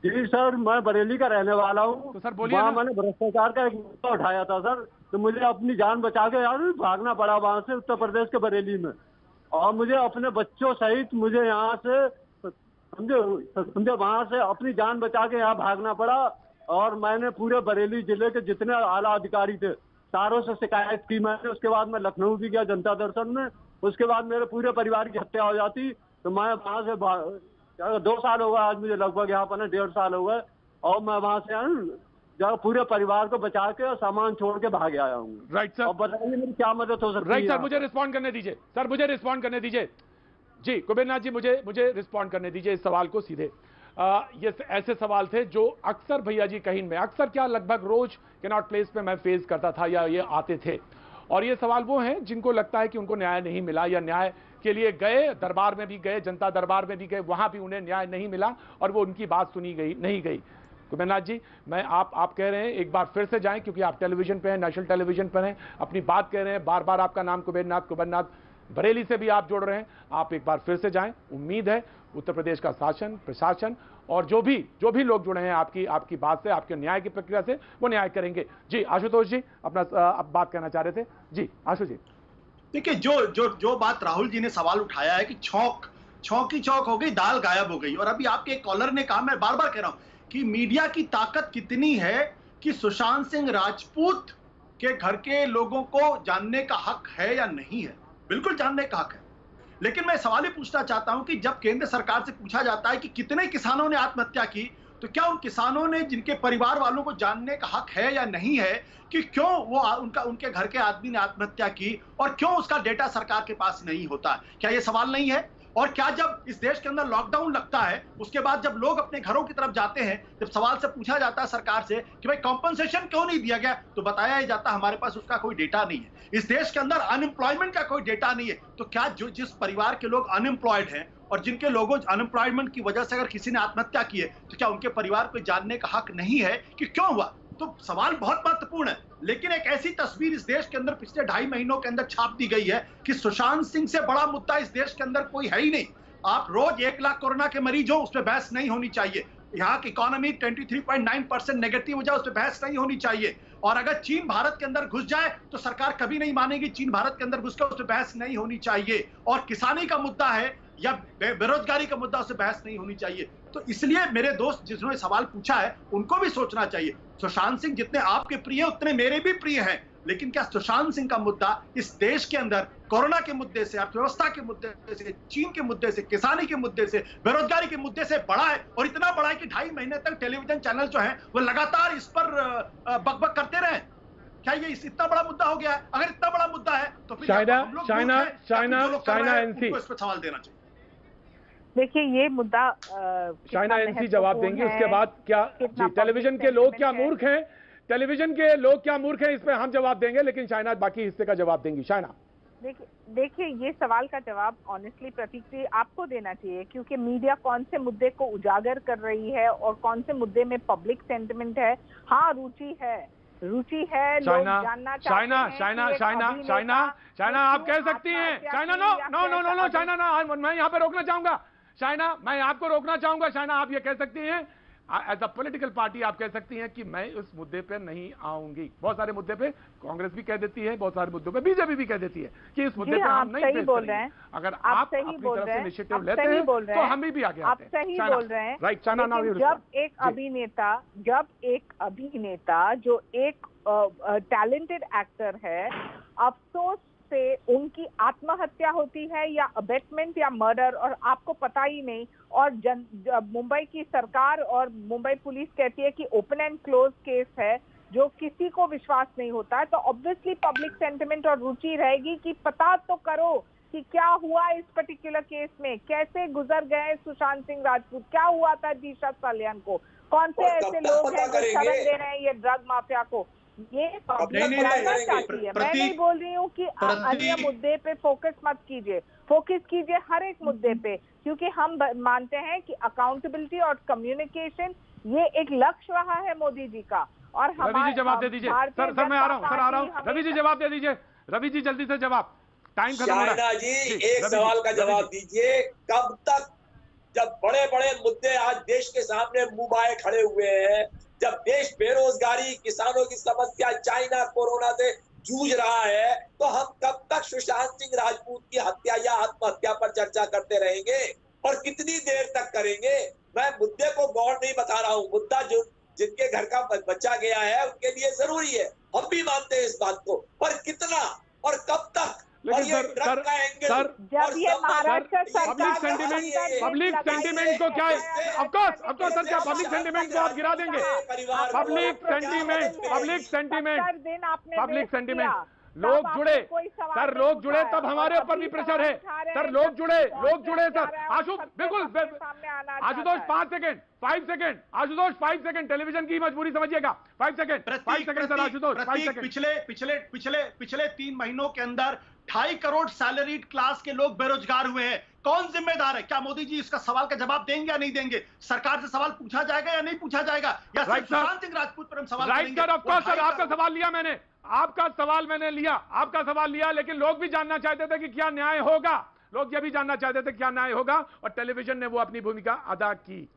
[SPEAKER 18] जी सर, मैं बरेली का रहने वाला हूँ।
[SPEAKER 1] तो सर बोलिए।
[SPEAKER 18] वहाँ मैंने भ्रष्टाचार का एक मुद्दा उठाया था सर, तो मुझे अपनी जान बचा के यार भागना पड़ा वहाँ से, उत्तर प्रदेश के बरेली में। और मुझे अपने बच्चों सहित मुझे यहाँ से समझे वहाँ से अपनी जान बचा के यहाँ भागना पड़ा। और मैंने पूरे बरेली जिले के जितने आला अधिकारी थे सारों से शिकायत की मैंने। उसके बाद मैं लखनऊ भी गया जनता दर्शन में, उसके बाद मेरे पूरे परिवार की हत्या हो जाती। तो मैं वहाँ से 2 साल हो गए आज मुझे, लगभग यहाँ पर 1.5 साल हो गए, और मैं वहाँ से जब पूरे परिवार को बचा के और सामान छोड़ के भाग आया हूँ।
[SPEAKER 1] राइट सर,
[SPEAKER 18] और बताइए मेरी क्या मदद हो सकती है?
[SPEAKER 1] राइट सर, मुझे रिस्पॉन्ड करने दीजिए। जी कुबेरनाथ जी, मुझे रिस्पॉन्ड करने दीजिए इस सवाल को सीधे। ये ऐसे सवाल थे जो अक्सर भैया जी कहीं में, अक्सर क्या लगभग रोज कैनॉट प्लेस पे मैं फेस करता था या ये आते थे। और ये सवाल वो हैं जिनको लगता है कि उनको न्याय नहीं मिला, या न्याय के लिए गए, दरबार में भी गए, जनता दरबार में भी गए, वहां भी उन्हें न्याय नहीं मिला और वो उनकी बात सुनी गई नहीं गई। कुबेरनाथ जी, मैं आप कह रहे हैं एक बार फिर से जाएं, क्योंकि आप टेलीविजन पे हैं, नेशनल टेलीविजन पर हैं, अपनी बात कह रहे हैं, बार बार आपका नाम कुबेरनाथ बरेली से भी आप जोड़ रहे हैं, आप एक बार फिर से जाएं। उम्मीद है उत्तर प्रदेश का शासन, प्रशासन और जो भी लोग जुड़े हैं आपकी बात से, आपके न्याय की प्रक्रिया से, वो न्याय करेंगे। जी आशुतोष जी, अपना अब बात कहना चाह रहे थे। जी आशु जी।
[SPEAKER 11] देखिए, जो बात राहुल जी ने सवाल उठाया है कि छौंक हो गई, दाल गायब हो गई। और अभी आपके एक कॉलर ने कहा, मैं बार बार कह रहा हूं कि मीडिया की ताकत कितनी है कि सुशांत सिंह राजपूत के घर के लोगों को जानने का हक है या नहीं है। बिल्कुल जानने का हक है, लेकिन मैं सवाल ये पूछना चाहता हूं कि जब केंद्र सरकार से पूछा जाता है कि कितने किसानों ने आत्महत्या की, तो क्या उन किसानों ने, जिनके परिवार वालों को जानने का हक है या नहीं है कि क्यों वो उनके घर के आदमी ने आत्महत्या की, और क्यों उसका डेटा सरकार के पास नहीं होता? क्या ये सवाल नहीं है? और क्या जब इस देश के अंदर लॉकडाउन लगता है, उसके बाद जब लोग अपने घरों की तरफ जाते हैं, जब सवाल से पूछा जाता है सरकार से कि भाई कॉम्पनसेशन क्यों नहीं दिया गया, तो बताया ही जाता हमारे पास उसका कोई डेटा नहीं है। इस देश के अंदर अनएम्प्लॉयमेंट का कोई डेटा नहीं है। तो क्या जिस परिवार के लोग अनएम्प्लॉयड हैं और जिनके लोगों अनएम्प्लॉयमेंट की वजह से अगर किसी ने आत्महत्या की है, तो क्या उनके परिवार को जानने का हक नहीं है कि क्यों हुआ? तो सवाल बहुत महत्वपूर्ण है। लेकिन एक ऐसी तस्वीर इस देश के अंदर पिछले 2.5 महीनों के अंदर छाप दी गई है कि सुशांत सिंह से बड़ा मुद्दा इस देश के अंदर कोई है ही नहीं। आप रोज 1 लाख कोरोना के मरीज हो, उस पर बहस नहीं होनी चाहिए। यहाँ की इकोनॉमी 23.9% नेगेटिव हो जाए, उस पर बहस नहीं होनी चाहिए। और अगर चीन भारत के अंदर घुस जाए तो सरकार कभी नहीं मानेगी चीन भारत के अंदर घुस कर, उस पर बहस नहीं होनी चाहिए। और किसानी का मुद्दा है या बेरोजगारी का मुद्दा, उससे बहस नहीं होनी चाहिए। तो इसलिए मेरे दोस्त जिन्होंने सवाल पूछा है उनको भी सोचना चाहिए। सुशांत सिंह जितने आपके प्रिय उतने मेरे भी प्रिय हैं, लेकिन क्या सुशांत सिंह का मुद्दा इस देश के अंदर कोरोना के मुद्दे से, अर्थव्यवस्था के मुद्दे से, चीन के मुद्दे से, किसानी के मुद्दे से, बेरोजगारी के मुद्दे से बड़ा है? और इतना बड़ा है कि 2.5 महीने तक टेलीविजन चैनल जो है वो लगातार इस पर बकबक करते रहे। क्या ये इतना बड़ा मुद्दा हो गया है? अगर इतना बड़ा मुद्दा है तो फिर
[SPEAKER 1] चाइना एनसी
[SPEAKER 11] इस पर सवाल देना चाहिए।
[SPEAKER 7] देखिए, ये मुद्दा
[SPEAKER 1] चाइना एनसी जवाब देंगे। उसके बाद क्या टेलीविजन के लोग क्या मूर्ख हैं? टेलीविजन के लोग क्या मूर्ख हैं, इस पे हम जवाब देंगे, लेकिन चाइना बाकी हिस्से का जवाब देंगी। चाइना,
[SPEAKER 7] देखिए ये सवाल का जवाब ऑनेस्टली प्रतीक जी आपको देना चाहिए, क्योंकि मीडिया कौन से मुद्दे को उजागर कर रही है और कौन से मुद्दे में पब्लिक सेंटिमेंट है। हाँ रुचि है, रुचि है, लोग जानना चाहते हैं।
[SPEAKER 1] चाइना आप कह सकती हैं, चाइना नो चाइना ना, मैं यहाँ पे रोकना चाहूंगा। चाइना, मैं आपको रोकना चाहूंगा। चाइना, आप ये कह सकती हैं एज अ पॉलिटिकल पार्टी, आप कह सकती हैं कि मैं उस मुद्दे पे नहीं आऊंगी। बहुत सारे मुद्दे पे कांग्रेस भी कह देती है, बहुत सारे मुद्दों पे बीजेपी भी कह देती है कि इस मुद्दे पे हम नहीं बोल रहे हैं। अगर आप अपनी तरफ से इनिशिएटिव लेते हैं तो हम भी आगे आते हैं।
[SPEAKER 7] आप सही बोल रहे हैं,
[SPEAKER 1] राइट। चाइना नाउ यू
[SPEAKER 7] जब एक अभिनेता जो एक टैलेंटेड एक्टर है, अफसोस से उनकी आत्महत्या होती है या अबेटमेंट या मर्डर, और आपको पता ही नहीं, और मुंबई की सरकार और मुंबई पुलिस कहती है कि ओपन एंड क्लोज केस है, जो किसी को विश्वास नहीं होता है, तो ऑब्वियसली पब्लिक सेंटिमेंट और रुचि रहेगी कि पता तो करो कि क्या हुआ इस पर्टिकुलर केस में, कैसे गुजर गए सुशांत सिंह राजपूत, क्या हुआ था दिशा सलियान को, कौन से ऐसे लोग हैं जो शरण दे रहे हैं ये ड्रग माफिया को। ये पब्लिक जानना चाहती है। मैं नहीं बोल रही हूँ कि अन्य मुद्दे पे फोकस मत कीजिए, फोकस कीजिए हर एक मुद्दे पे, क्योंकि हम मानते हैं कि अकाउंटेबिलिटी और कम्युनिकेशन ये एक लक्ष्य रहा है मोदी जी का। और
[SPEAKER 1] रवि जी जवाब दे दीजिए। सर मैं आ रहा हूँ। रवि जी जवाब दे दीजिए। रवि जी जल्दी से जवाब, टाइम खत्म हो रहा है।
[SPEAKER 6] जी एक सवाल का जवाब दीजिए, कब तक, जब बड़े बड़े मुद्दे आज देश के सामने मुंह आए खड़े हुए हैं, जब देश बेरोजगारी, किसानों की समस्या, चाइना कोरोना से जूझ रहा है, तो हम कब तक सुशांत सिंह राजपूत की हत्या या आत्महत्या पर चर्चा करते रहेंगे और कितनी देर तक करेंगे? मैं मुद्दे को गौर नहीं बता रहा हूँ। मुद्दा जो जिनके घर का बच्चा गया है उनके लिए जरूरी है, हम भी मानते हैं इस बात को, पर कितना और कब तक?
[SPEAKER 1] लेकिन सर पब्लिक सेंटिमेंट को क्या है? ऑफ कोर्स सर, क्या पब्लिक सेंटिमेंट को आप गिरा देंगे? पब्लिक सेंटिमेंट लोग जुड़े सर, लोग जुड़े तब हमारे ऊपर भी प्रेशर है सर। लोग जुड़े सर। आशु बिल्कुल, Ashutosh 5 second Ashutosh 5 second, television की मजबूरी समझिएगा। 5 सेकेंड सर आशुतोष, 5 सेकेंड।
[SPEAKER 11] पिछले 3 महीनों के अंदर 2.5 करोड़ सैलरीड क्लास के लोग बेरोजगार हुए हैं। कौन जिम्मेदार है? क्या मोदी जी इसका सवाल का जवाब देंगे या नहीं देंगे? सरकार से सवाल पूछा जाएगा या नहीं पूछा जाएगा? या सुशांत सिंह राजपूत पर हम सवाल करेंगे?
[SPEAKER 1] सर आपका सवाल लिया मैंने, आपका सवाल लिया, लेकिन लोग भी जानना चाहते थे कि क्या न्याय होगा। लोग ये भी जानना चाहते थे क्या न्याय होगा, और टेलीविजन ने वो अपनी भूमिका अदा की।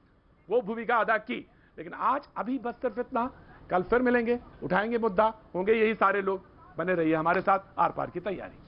[SPEAKER 1] लेकिन आज अभी बस सिर्फ इतना, कल फिर मिलेंगे, उठाएंगे मुद्दा, होंगे यही सारे लोग। बने रहिए हमारे साथ, आर पार की तैयारी।